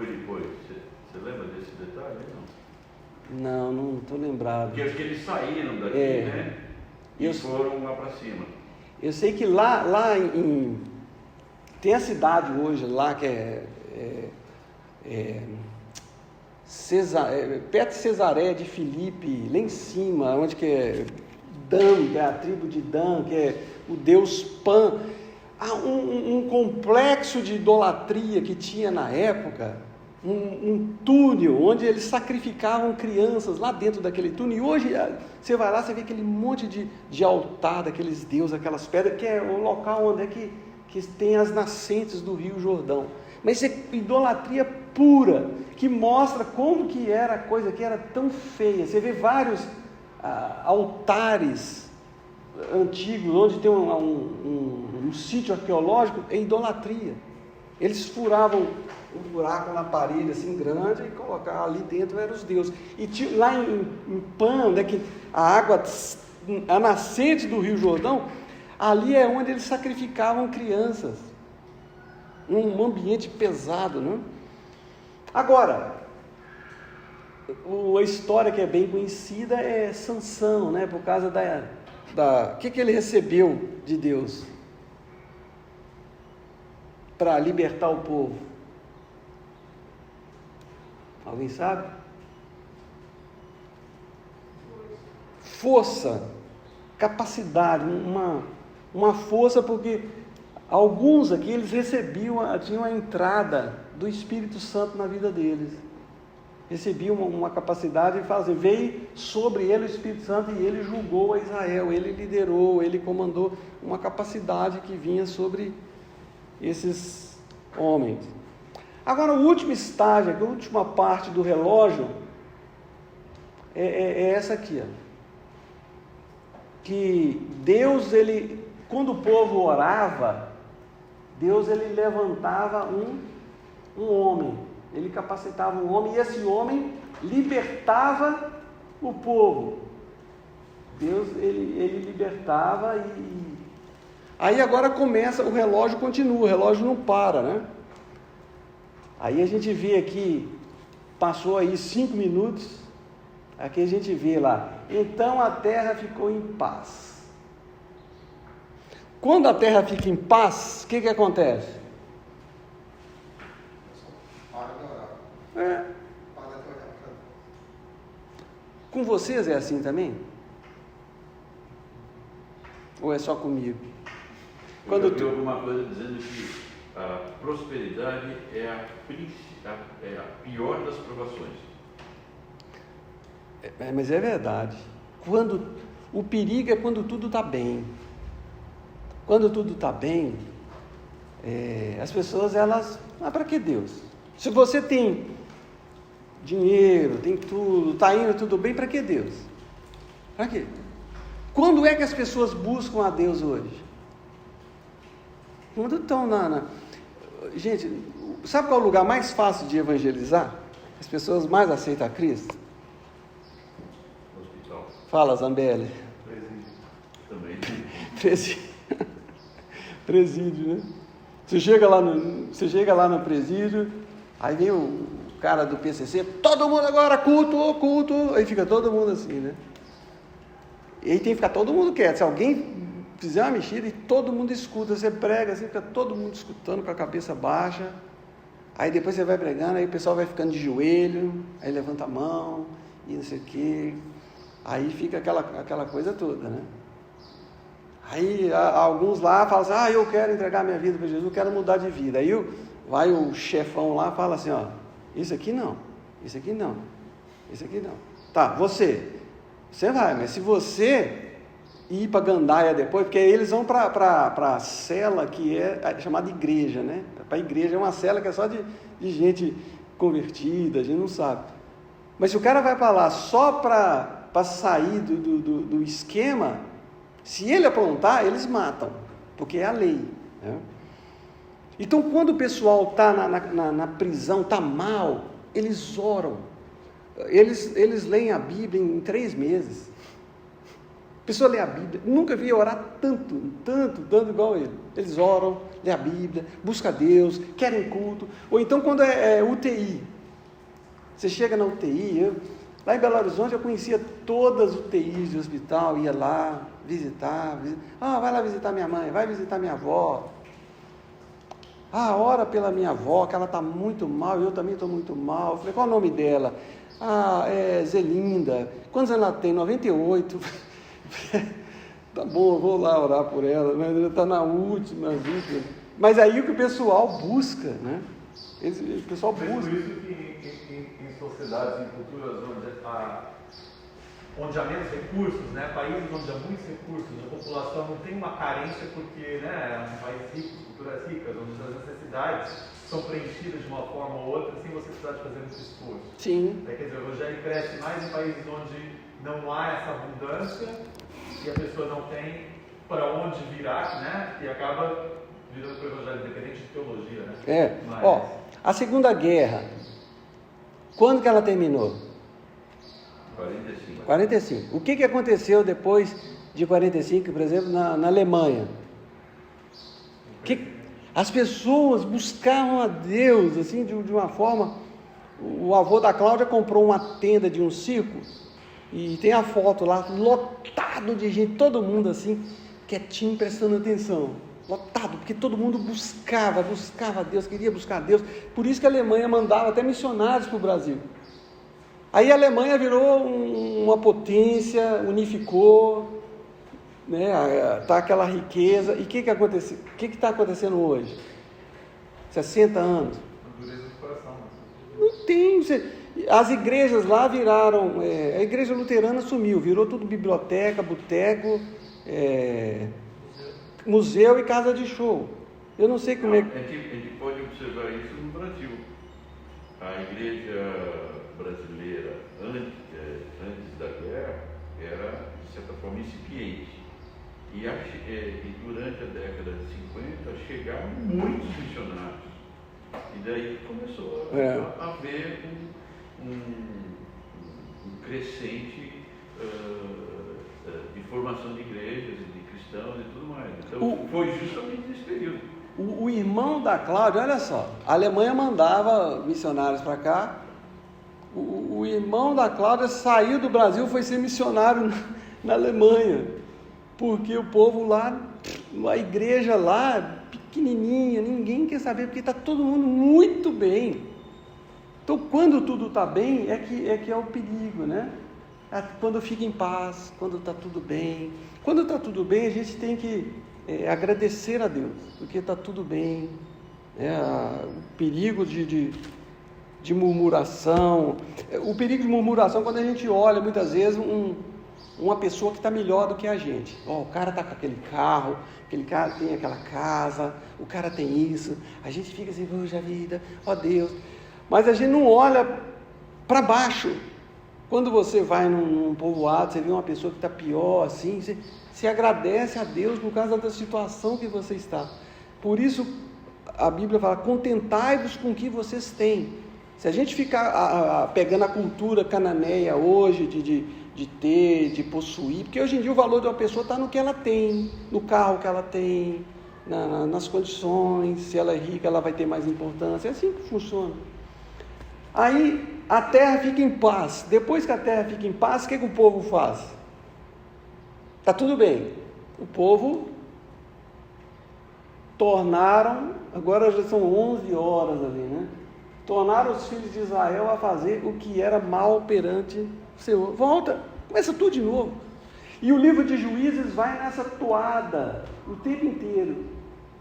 depois? Você lembra desse detalhe? Não estou lembrado. Porque acho que eles saíram daqui, né? E foram lá para cima. Eu sei que lá tem a cidade hoje lá que perto de Cesaré de Filipe, lá em cima, onde que é Dan, que é a tribo de Dan, que é o deus Pan. Há um complexo de idolatria que tinha na época, um túnel onde eles sacrificavam crianças lá dentro daquele túnel. E hoje você vai lá, você vê aquele monte de altar daqueles deuses, aquelas pedras, que é o local onde é que tem as nascentes do Rio Jordão. Mas isso é idolatria pura, que mostra como que era a coisa que era tão feia. Você vê vários altares antigos, onde tem um sítio arqueológico, é idolatria. Eles furavam um buraco na parede assim grande e colocavam ali dentro, eram os deuses. E lá em Pan, onde é que a nascente do Rio Jordão, ali é onde eles sacrificavam crianças. Um ambiente pesado, né? Agora, a história que é bem conhecida é Sansão, né? Por causa o que ele recebeu de Deus para libertar o povo. Alguém sabe? Força, capacidade, uma força, porque alguns aqui eles tinham a entrada do Espírito Santo na vida deles. Recebiam uma capacidade de fazer, veio sobre ele o Espírito Santo e ele julgou a Israel, ele liderou, ele comandou, uma capacidade que vinha sobre esses homens. Agora o último estágio, a última parte do relógio é essa aqui, ó. Que Deus, quando o povo orava, Deus levantava um homem, ele capacitava um homem, e esse homem libertava o povo. Deus, ele libertava e... Aí agora começa, o relógio continua, o relógio não para, né? Aí a gente vê aqui, passou aí 5 minutos, aqui a gente vê lá, então a terra ficou em paz. Quando a terra fica em paz, o que acontece? Para de orar. Para de olhar para... Com vocês é assim também? Ou é só comigo? Eu vi alguma coisa dizendo que a prosperidade é a pior das provações. Mas é verdade. O perigo é quando tudo está bem. Quando tudo está bem, as pessoas, para que Deus? Se você tem dinheiro, tem tudo, está indo tudo bem, para que Deus? Para quê? Quando é que as pessoas buscam a Deus hoje? Quando estão Gente, sabe qual é o lugar mais fácil de evangelizar? As pessoas mais aceitam a Cristo? Hospital. Fala, Zambelli. Também. Presídio, né? Você chega lá no presídio, aí vem o cara do PCC, todo mundo agora, culto, aí fica todo mundo assim, né? E aí tem que ficar todo mundo quieto. Se alguém fizer uma mexida e todo mundo escuta, você prega assim, fica todo mundo escutando com a cabeça baixa, aí depois você vai pregando, aí o pessoal vai ficando de joelho, aí levanta a mão, e não sei o quê, aí fica aquela coisa toda, né? Aí alguns lá falam assim, eu quero entregar minha vida para Jesus, eu quero mudar de vida. Aí vai o chefão lá e fala assim, isso aqui não. Tá, você vai, mas se você ir para Gandaia depois, porque eles vão para a cela que é chamada igreja, né? Para a igreja é uma cela que é só de gente convertida, a gente não sabe. Mas se o cara vai para lá só para sair do esquema, se ele aprontar, eles matam, porque é a lei, né? Então, quando o pessoal está na prisão, está mal, eles oram, eles leem a Bíblia em 3 meses. A pessoa lê a Bíblia, nunca vi orar tanto igual ele. Eles oram, lê a Bíblia, busca Deus, querem culto. Ou então quando é UTI, você chega na UTI, lá em Belo Horizonte eu conhecia todas as UTIs de hospital, ia lá visitar. Vai lá visitar minha mãe, vai visitar minha avó. Ora pela minha avó, que ela está muito mal, eu também estou muito mal. Eu falei, qual é o nome dela? É Zelinda. Quantos anos ela tem? 98. Tá bom, eu vou lá orar por ela, mas ela está na última. Mas aí o que o pessoal busca, né? O pessoal busca. Por isso que em sociedades, em culturas onde há menos recursos, né? Países onde há muitos recursos, a população não tem uma carência porque, né, é um país rico, culturas ricas, onde as necessidades são preenchidas de uma forma ou outra sem você precisar de fazer muito esforço. Sim. Quer dizer, o evangelho cresce mais em países onde não há essa abundância e a pessoa não tem para onde virar, né? E acaba virando para o evangelho, independente de teologia, né? A Segunda Guerra, quando que ela terminou? 45. O que aconteceu depois de 45, por exemplo, na Alemanha? As pessoas buscavam a Deus, assim, de uma forma... O avô da Cláudia comprou uma tenda de um circo, e tem a foto lá, lotado de gente, todo mundo assim, quietinho, prestando atenção. Lotado, porque todo mundo buscava a Deus, queria buscar a Deus. Por isso que a Alemanha mandava até missionários para o Brasil. Aí a Alemanha virou uma potência, unificou, né? Tá aquela riqueza. E o que aconteceu? O que está acontecendo hoje? 60 anos. Não tem. As igrejas lá viraram. A igreja luterana sumiu, virou tudo biblioteca, boteco, museu e casa de show. Eu não sei como é que. A gente pode observar isso no Brasil. A igreja brasileira, antes da guerra, era, de certa forma, incipiente. E durante a década de 50, chegaram muitos missionários. E daí começou a haver um crescente de formação de igrejas, de cristãos e tudo mais. Então, foi justamente nesse período. O irmão da Cláudia, olha só, a Alemanha mandava missionários para cá. O irmão da Cláudia saiu do Brasil, foi ser missionário na Alemanha, porque o povo lá, a igreja lá, pequenininha, ninguém quer saber, porque está todo mundo muito bem. Então, quando tudo está bem, é que é o perigo, né? Quando fica em paz, quando está tudo bem. Quando está tudo bem, a gente tem que agradecer a Deus, porque está tudo bem. O perigo de murmuração. O perigo de murmuração, quando a gente olha, muitas vezes, uma pessoa que está melhor do que a gente. O cara está com aquele carro, aquele cara tem aquela casa, o cara tem isso. A gente fica assim, poxa vida, ó Deus. Mas a gente não olha para baixo. Quando você vai num povoado, você vê uma pessoa que está pior, assim, você agradece a Deus por causa da situação que você está. Por isso, a Bíblia fala, contentai-vos com o que vocês têm. Se a gente ficar pegando a cultura cananeia hoje, de ter, de possuir, porque hoje em dia o valor de uma pessoa está no que ela tem, no carro que ela tem, nas condições, se ela é rica ela vai ter mais importância, é assim que funciona. Aí a terra fica em paz. Depois que a terra fica em paz, o que o povo faz? Está tudo bem. O povo agora já são 11 horas ali, né? Tornaram os filhos de Israel a fazer o que era mal perante o Senhor. Volta, começa tudo de novo. E o livro de Juízes vai nessa toada o tempo inteiro.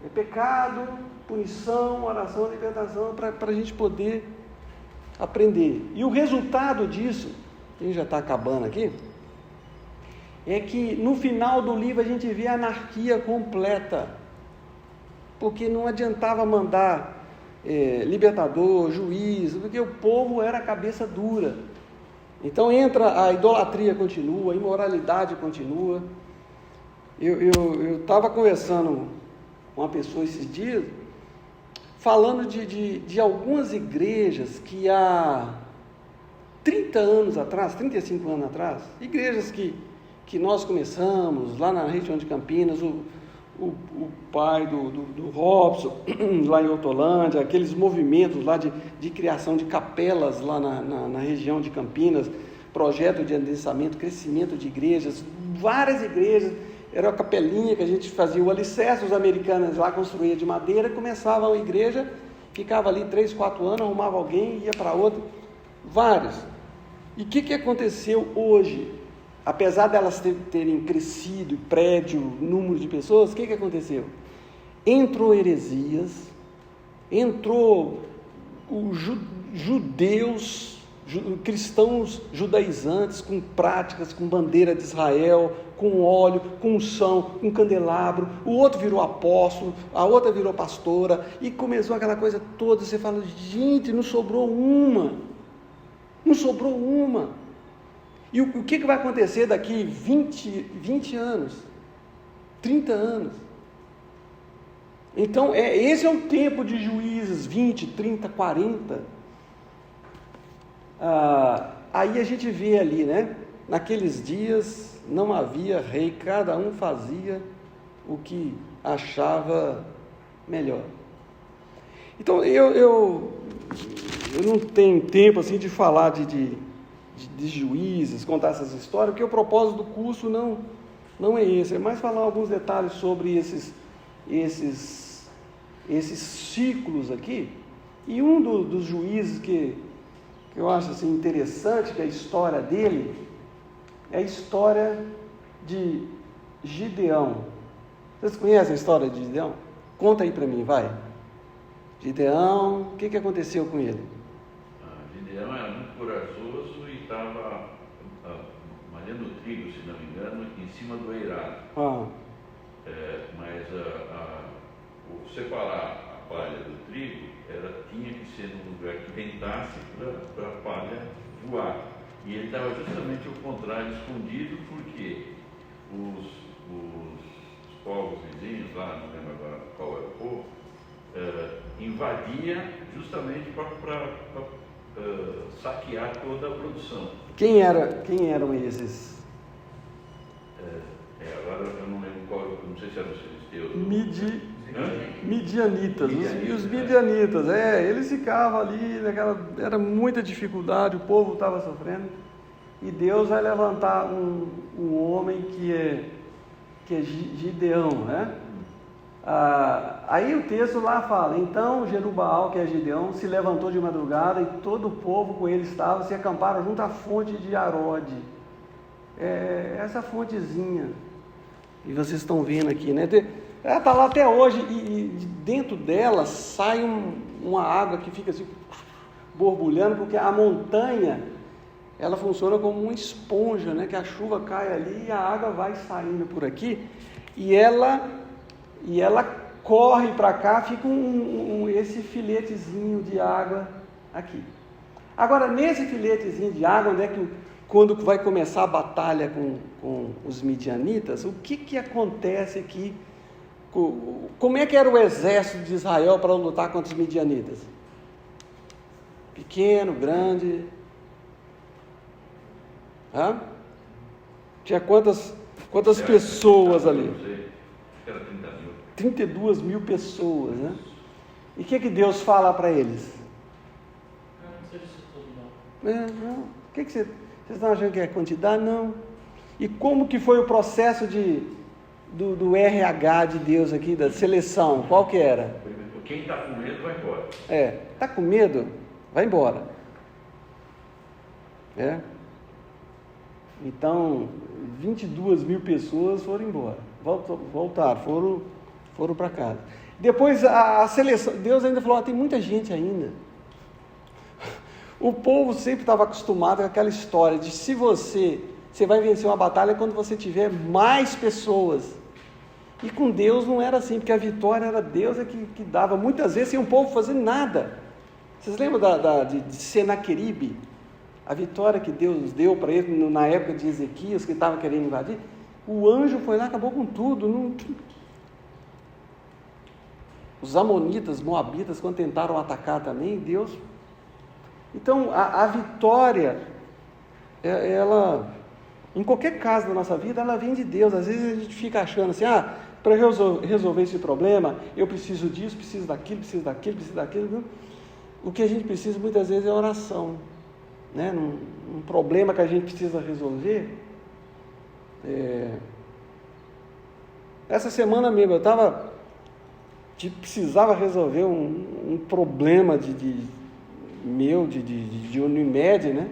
É pecado, punição, oração, libertação, para a gente poder aprender. E o resultado disso, a gente já está acabando aqui, é que no final do livro a gente vê a anarquia completa, porque não adiantava mandar libertador, juiz, porque o povo era cabeça dura. Então entra a idolatria, continua, a imoralidade continua. Eu estava conversando com uma pessoa esses dias, falando de algumas igrejas que há 30 anos atrás, 35 anos atrás, igrejas que nós começamos lá na região de Campinas, o pai do Robson, lá em Hortolândia, aqueles movimentos lá de criação de capelas lá na região de Campinas, projeto de adensamento, crescimento de igrejas, várias igrejas. Era uma capelinha que a gente fazia o alicerce, os americanos lá construíam de madeira, começavam a igreja, ficava ali 3, 4 anos, arrumava alguém, ia para outra, vários. E o que aconteceu hoje? Apesar delas terem crescido, prédio, número de pessoas, o que aconteceu? Entrou heresias, entrou os judeus, cristãos judaizantes, com práticas, com bandeira de Israel, com óleo, com unção, com candelabro, o outro virou apóstolo, a outra virou pastora, e começou aquela coisa toda. Você fala, gente, não sobrou uma. E o que vai acontecer daqui 20 anos, 30 anos? Então, esse é o tempo de Juízes, 20, 30, 40. Aí a gente vê ali, né? Naqueles dias não havia rei, cada um fazia o que achava melhor. Então, eu não tenho tempo assim de falar de juízes, contar essas histórias, porque o propósito do curso não é esse, é mais falar alguns detalhes sobre esses ciclos aqui. E um dos juízes que eu acho assim, interessante, que é a história dele, é a história de Gideão. Vocês conhecem a história de Gideão? Conta aí para mim, vai. Gideão, o que aconteceu com ele? Gideão era muito corajoso e estava malhando trigo, se não me engano, em cima do eirado. Mas separar a palha do trigo tinha que ser num lugar que ventasse para a palha voar. E ele estava justamente ao contrário, escondido, porque os povos vizinhos, lá, não lembro agora qual era o povo, invadia justamente para saquear toda a produção. Quem eram esses? Agora eu não lembro qual, não sei se eram os filisteus. Midianitas. Os midianitas, eles ficavam ali, era muita dificuldade, o povo estava sofrendo, e Deus vai levantar um homem que é Gideão, né? Aí o texto lá fala, então Jerubaal, que é Gideão, se levantou de madrugada e todo o povo com ele estava, se acamparam junto à fonte de Arode. Essa fontezinha, e vocês estão vendo aqui, né? Ela está lá até hoje, e dentro dela sai uma água que fica assim, borbulhando, porque a montanha, ela funciona como uma esponja, né? Que a chuva cai ali e a água vai saindo por aqui, e ela corre para cá, fica esse filetezinho de água aqui. Agora, nesse filetezinho de água, onde é que quando vai começar a batalha com os midianitas, o que acontece aqui? Como é que era o exército de Israel para lutar contra os midianitas? Pequeno, grande? Hã? Tinha quantas pessoas ali? Não sei, era 30 mil. 32 mil pessoas, né? E o que Deus fala para eles? Não sei disso tudo, não. Não. O que vocês estão achando que é quantidade? Não. E como que foi o processo do RH de Deus aqui, da seleção? Qual que era? Quem está com medo vai embora. Está com medo? Vai embora. Então, 22 mil pessoas foram embora. Voltaram, foram para casa. Depois a seleção, Deus ainda falou, tem muita gente ainda. O povo sempre estava acostumado com aquela história de se você vai vencer uma batalha quando você tiver mais pessoas. E com Deus não era assim, porque a vitória era Deus que dava, muitas vezes sem o povo fazer nada. Vocês lembram de Senaqueribe? A vitória que Deus deu para ele na época de Ezequias, que estava querendo invadir? O anjo foi lá, acabou com tudo. Os amonitas, moabitas, quando tentaram atacar também, Deus... Então, a vitória, ela, em qualquer caso da nossa vida, ela vem de Deus. Às vezes a gente fica achando assim, para resolver esse problema, eu preciso disso, preciso daquilo. O que a gente precisa muitas vezes é oração. Né? Um problema que a gente precisa resolver. Essa semana mesmo, eu precisava resolver um problema de Unimed, né?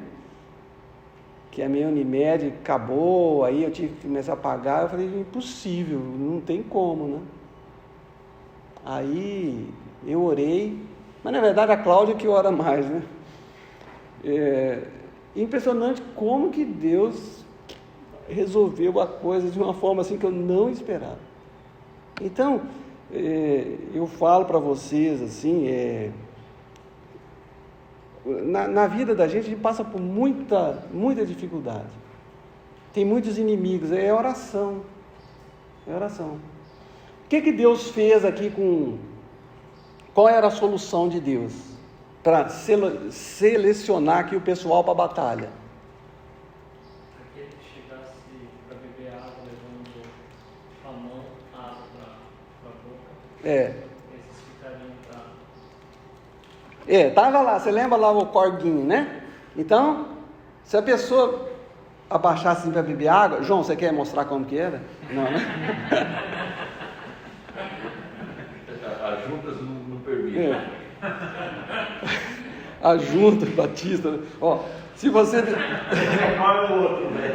Que a minha Unimed acabou, aí eu tive que começar a pagar. Eu falei, impossível, não tem como, né? Aí eu orei, mas na verdade a Cláudia que ora mais, né? Impressionante como que Deus resolveu a coisa de uma forma assim que eu não esperava. Então, eu falo para vocês assim, na vida da gente passa por muita dificuldade. Tem muitos inimigos, é oração. O que Deus fez aqui qual era a solução de Deus para selecionar aqui o pessoal para a batalha? Aquele que chegasse para beber água, levando a mão, a água para a boca. Esses ficariam para... Estava lá, você lembra lá o corguinho, né? Então, se a pessoa abaixasse assim para beber água, João, você quer mostrar como que era? Não, né? As juntas não permitem. A junta batista, se você... Olha o outro, né?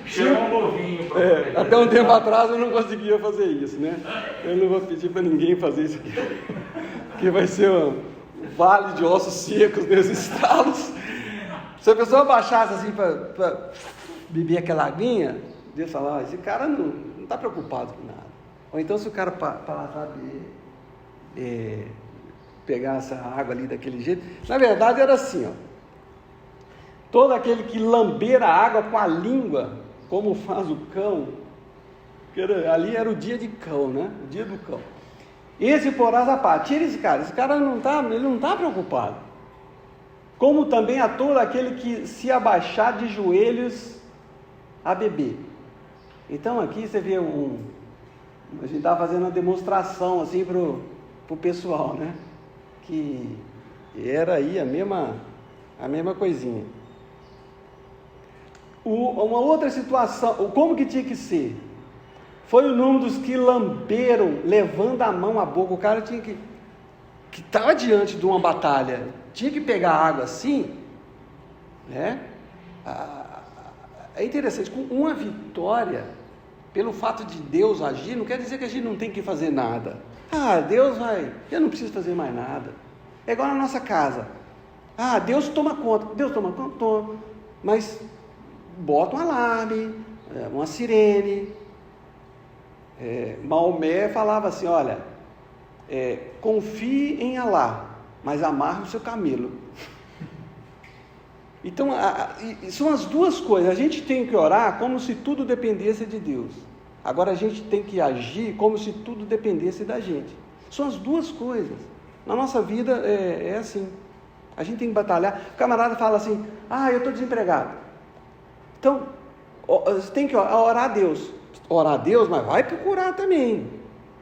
Chama um novinho. Até um tempo atrás eu não conseguia fazer isso, né? Eu não vou pedir para ninguém fazer isso aqui, porque vai ser um vale de ossos secos nesses estalos. Se a pessoa baixasse assim para beber aquela aguinha, Deus fala, esse cara não está preocupado com nada. Ou então se o cara pegar essa água ali daquele jeito, na verdade era assim, todo aquele que lamber a água com a língua, como faz o cão, ali era o dia de cão, né? O dia do cão. Esse porás a pá, tira esse cara não está preocupado. Como também a todo aquele que se abaixar de joelhos a beber. Então aqui você vê a gente estava fazendo uma demonstração assim para o pessoal, né? Que era aí a mesma coisinha. Uma outra situação, como que tinha que ser? Foi o número dos que lamberam, levando a mão à boca. O cara tinha que estava diante de uma batalha, tinha que pegar água assim, né? É interessante, com uma vitória, pelo fato de Deus agir, não quer dizer que a gente não tem que fazer nada. Deus eu não preciso fazer mais nada. É igual na nossa casa. Deus toma conta, toma. Mas bota um alarme, uma sirene. Maomé falava assim, olha, confie em Alá, mas amarre o seu camelo. Então, são as duas coisas. A gente tem que orar como se tudo dependesse de Deus. Agora a gente tem que agir como se tudo dependesse da gente. São as duas coisas. Na nossa vida é assim. A gente tem que batalhar. O camarada fala assim, eu estou desempregado. Então, você tem que orar a Deus. Orar a Deus, mas vai procurar também.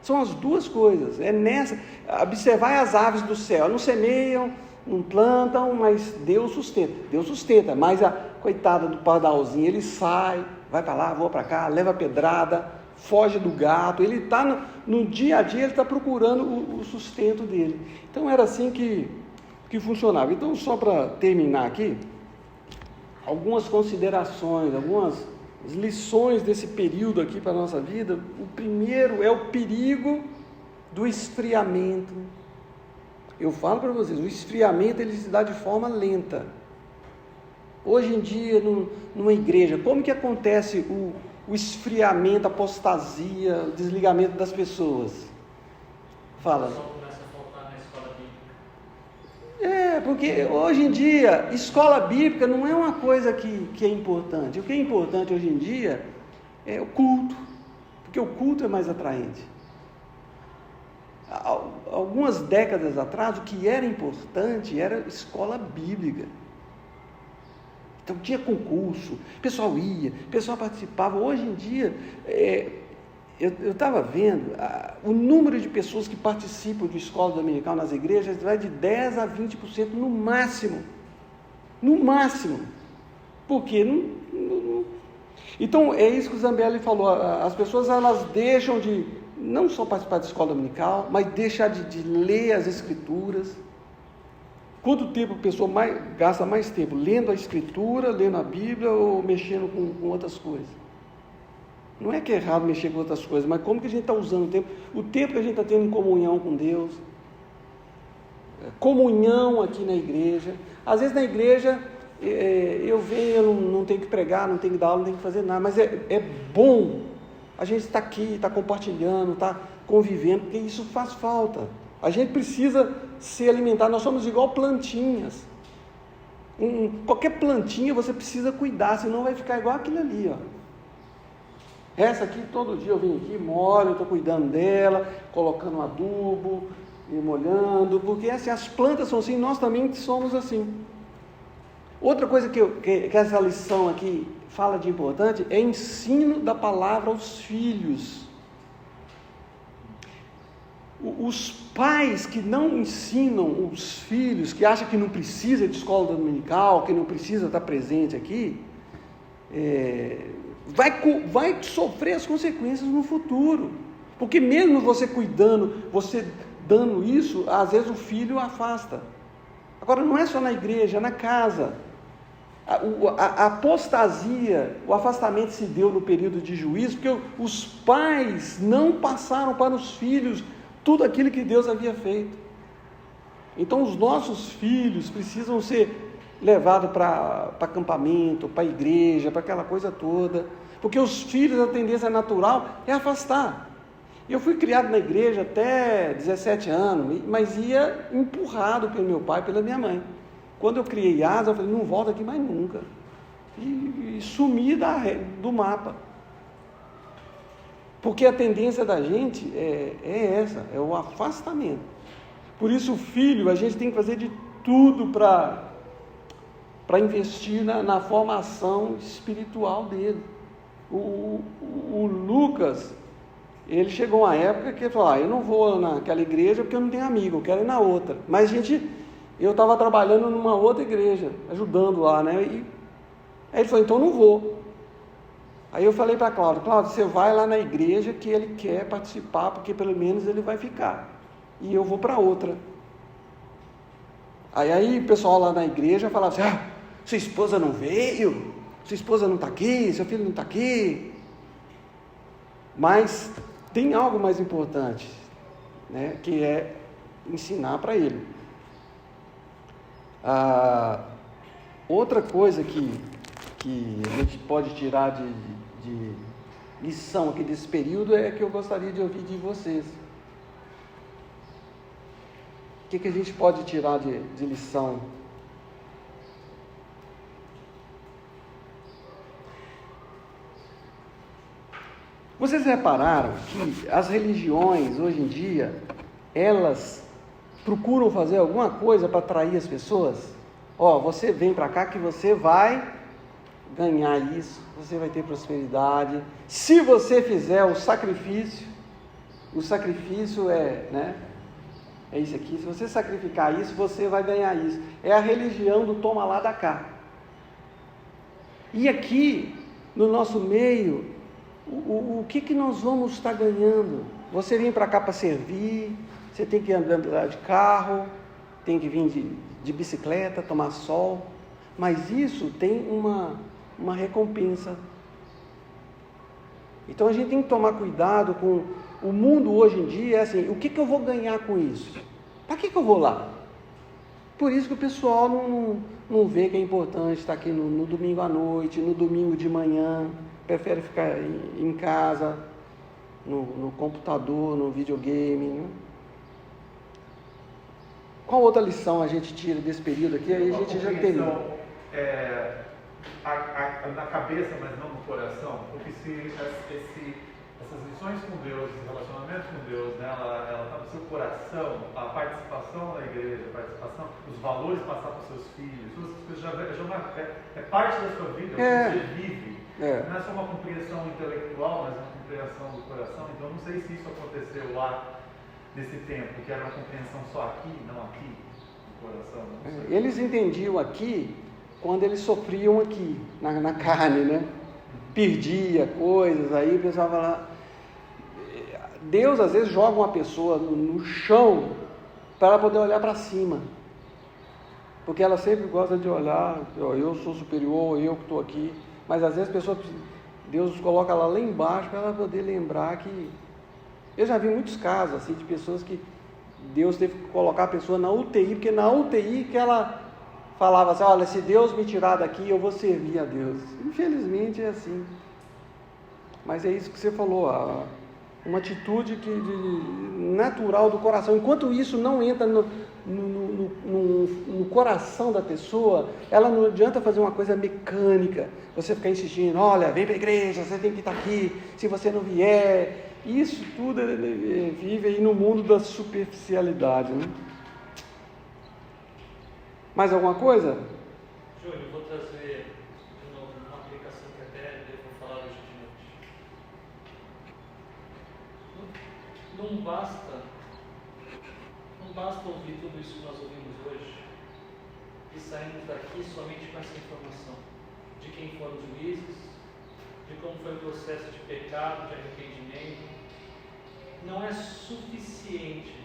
São as duas coisas. É nessa. Observar as aves do céu. Não semeiam, não plantam, mas Deus sustenta. Deus sustenta, mas a coitada do pardalzinho, ele sai, vai para lá, voa para cá, leva pedrada, foge do gato. Ele está no dia a dia, ele está procurando o sustento dele. Então era assim que funcionava. Então, só para terminar aqui, algumas considerações, algumas lições desse período aqui para a nossa vida. O primeiro é o perigo do esfriamento. Eu falo para vocês, o esfriamento ele se dá de forma lenta. Hoje em dia, numa igreja, como que acontece o esfriamento, a apostasia, o desligamento das pessoas? Fala. Só começa a faltar na escola bíblica. Porque hoje em dia, escola bíblica não é uma coisa que é importante. O que é importante hoje em dia é o culto, porque o culto é mais atraente. Algumas décadas atrás, o que era importante era escola bíblica. Então tinha concurso, o pessoal ia, o pessoal participava. Hoje em dia, eu estava vendo, o número de pessoas que participam de escola dominical nas igrejas vai de 10% a 20% no máximo. No máximo. Por quê? Então, é isso que o Zambelli falou. As pessoas, elas deixam de, não só participar de escola dominical, mas deixar de ler as escrituras. Quanto tempo a pessoa gasta mais tempo? Lendo a escritura, lendo a Bíblia ou mexendo com outras coisas? Não é que é errado mexer com outras coisas, mas como que a gente está usando o tempo? O tempo que a gente está tendo em comunhão com Deus. Comunhão aqui na igreja. Às vezes na igreja, eu venho, eu não tenho que pregar, não tenho que dar aula, não tenho que fazer nada, mas é bom a gente estar aqui, estar compartilhando, estar convivendo, porque isso faz falta. A gente precisa ser alimentado, nós somos igual plantinhas. Qualquer plantinha você precisa cuidar, senão vai ficar igual aquilo ali, ó. Essa aqui, todo dia eu venho aqui, molho, estou cuidando dela, colocando adubo, e molhando, porque assim, as plantas são assim, nós também somos assim. Outra coisa que essa lição aqui fala de importante é ensino da palavra aos filhos. Os pais que não ensinam os filhos, que acham que não precisa de escola dominical, que não precisa estar presente aqui, vai sofrer as consequências no futuro. Porque mesmo você cuidando, você dando isso, às vezes o filho afasta. Agora, não é só na igreja, é na casa. A apostasia, o afastamento se deu no período de juízo, porque os pais não passaram para os filhos tudo aquilo que Deus havia feito. Então os nossos filhos precisam ser levados para acampamento, para a igreja, para aquela coisa toda, porque os filhos, a tendência natural é afastar. Eu fui criado na igreja até 17 anos, mas ia empurrado pelo meu pai e pela minha mãe. Quando eu criei asa, eu falei, não volto aqui mais nunca. E sumi do mapa. Porque a tendência da gente é essa, é o afastamento. Por isso, o filho, a gente tem que fazer de tudo para investir na formação espiritual dele. O Lucas, ele chegou uma época que ele falou, eu não vou naquela igreja porque eu não tenho amigo, eu quero ir na outra. Mas eu estava trabalhando numa outra igreja, ajudando lá, né? Aí ele falou, então não vou. Aí eu falei para Cláudio, você vai lá na igreja que ele quer participar, porque pelo menos ele vai ficar. E eu vou para outra. Aí o pessoal lá na igreja falava assim, sua esposa não veio, sua esposa não está aqui, seu filho não está aqui. Mas tem algo mais importante, né, que é ensinar para ele. Outra coisa que a gente pode tirar de lição aqui desse período é que eu gostaria de ouvir de vocês. O que a gente pode tirar de lição? Vocês repararam que as religiões, hoje em dia, elas procuram fazer alguma coisa para atrair as pessoas? Ó, você vem para cá que você vai ganhar isso, você vai ter prosperidade. Se você fizer o sacrifício é, né? É isso aqui. Se você sacrificar isso, você vai ganhar isso. É a religião do toma lá da cá. E aqui, no nosso meio, o que nós vamos estar ganhando? Você vem para cá para servir, você tem que andar de carro, tem que vir de bicicleta, tomar sol, mas isso tem uma recompensa. Então a gente tem que tomar cuidado com o mundo hoje em dia, é assim, o que eu vou ganhar com isso? Para que eu vou lá? Por isso que o pessoal não vê que é importante estar aqui no domingo à noite, no domingo de manhã, prefere ficar em casa, no computador, no videogame, né? Qual outra lição a gente tira desse período aqui? Aí a gente já termina. Na cabeça, mas não no coração, porque essas lições com Deus, esse relacionamento com Deus, né, ela está no seu coração, a participação na igreja, os valores passar para os seus filhos, todas essas coisas é parte da sua vida, você vive. Não é só uma compreensão intelectual, mas uma compreensão do coração. Então, não sei se isso aconteceu lá nesse tempo, que era uma compreensão só aqui, não aqui, no coração. Eles entendiam aqui quando eles sofriam aqui, na carne, né? Perdia coisas, aí o pessoal fala. Deus às vezes joga uma pessoa no chão para ela poder olhar para cima, porque ela sempre gosta de olhar, eu sou superior, eu que estou aqui, mas às vezes Deus coloca ela lá embaixo para ela poder lembrar que... Eu já vi muitos casos assim, de pessoas que Deus teve que colocar a pessoa na UTI, porque na UTI que ela falava assim, olha, se Deus me tirar daqui, eu vou servir a Deus. Infelizmente é assim. Mas é isso que você falou, uma atitude natural do coração. Enquanto isso não entra no coração da pessoa, ela não adianta fazer uma coisa mecânica, você ficar insistindo, olha, vem para a igreja, você tem que estar aqui, se você não vier... Isso tudo vive aí no mundo da superficialidade, né? Mais alguma coisa? Júlio, eu vou trazer de novo uma aplicação que até devo falar hoje de noite. Não basta ouvir tudo isso que nós ouvimos hoje e sairmos daqui somente com essa informação de quem foram os juízes, de como foi o processo de pecado, de arrependimento. Não é suficiente,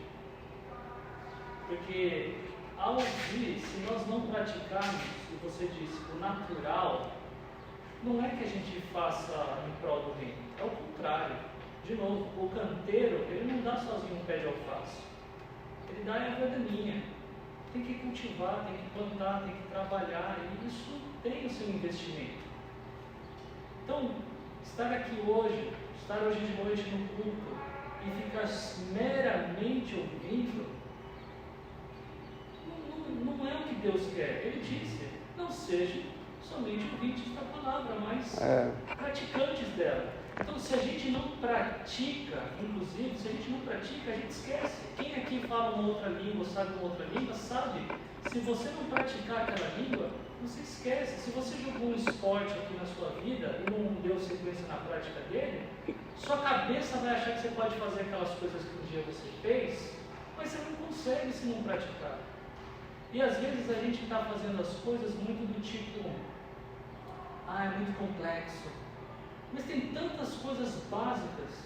porque ao ouvir, se nós não praticarmos, e você disse, o natural, não é que a gente faça em prol do reino, é o contrário. De novo, o canteiro, ele não dá sozinho um pé de alface, ele dá a verdaninha. Tem que cultivar, tem que plantar, tem que trabalhar, e isso tem o seu investimento. Então, estar aqui hoje, estar hoje de noite no culto e ficar meramente ouvindo, não é o que Deus quer. Ele disse, não sejam somente ouvintes da palavra, mas praticantes dela. Então, se a gente não pratica, inclusive, se a gente não pratica, a gente esquece. Quem aqui fala uma outra língua, sabe uma outra língua, sabe. Se você não praticar aquela língua, você esquece. Se você jogou um esporte aqui na sua vida e não deu sequência na prática dele, sua cabeça vai achar que você pode fazer aquelas coisas que um dia você fez, mas você não consegue se não praticar. E às vezes a gente está fazendo as coisas muito do tipo, é muito complexo. Mas tem tantas coisas básicas.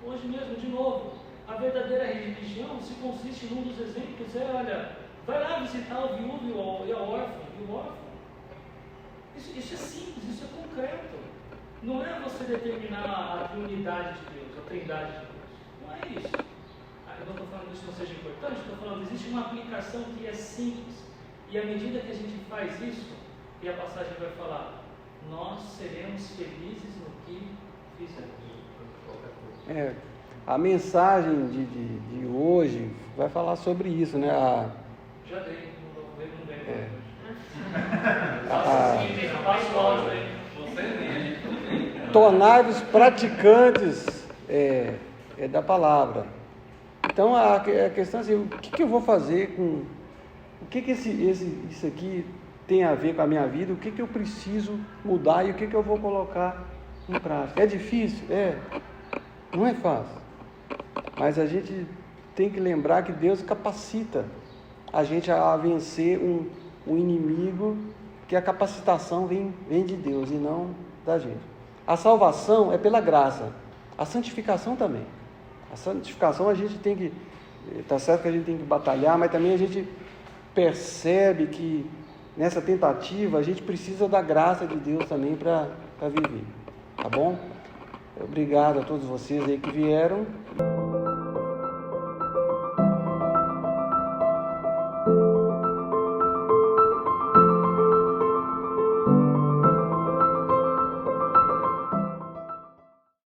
Hoje mesmo, de novo, a verdadeira religião se consiste num dos exemplos, olha, vai lá visitar o viúvo e o órfão. Isso é simples, isso é concreto. Não é você determinar a unidade de Deus, a trindade de Deus. Não é isso. Eu não estou falando que isso não seja importante, estou falando que existe uma aplicação que é simples. E à medida que a gente faz isso, e a passagem vai falar, nós seremos felizes no que fizemos. A mensagem de hoje vai falar sobre isso, né? Já dei, não vem. Passa o áudio aí. tornai-vos praticantes da palavra. Então a questão é assim, o que eu vou fazer com... O que isso aqui tem a ver com a minha vida? O que eu preciso mudar e o que eu vou colocar em prática? É difícil? Não é fácil. Mas a gente tem que lembrar que Deus capacita a gente a vencer um inimigo, que a capacitação vem de Deus e não da gente. A salvação é pela graça, a santificação também. A santificação a gente tem que, está certo que a gente tem que batalhar, mas também a gente percebe que nessa tentativa a gente precisa da graça de Deus também para viver, tá bom? Obrigado a todos vocês aí que vieram.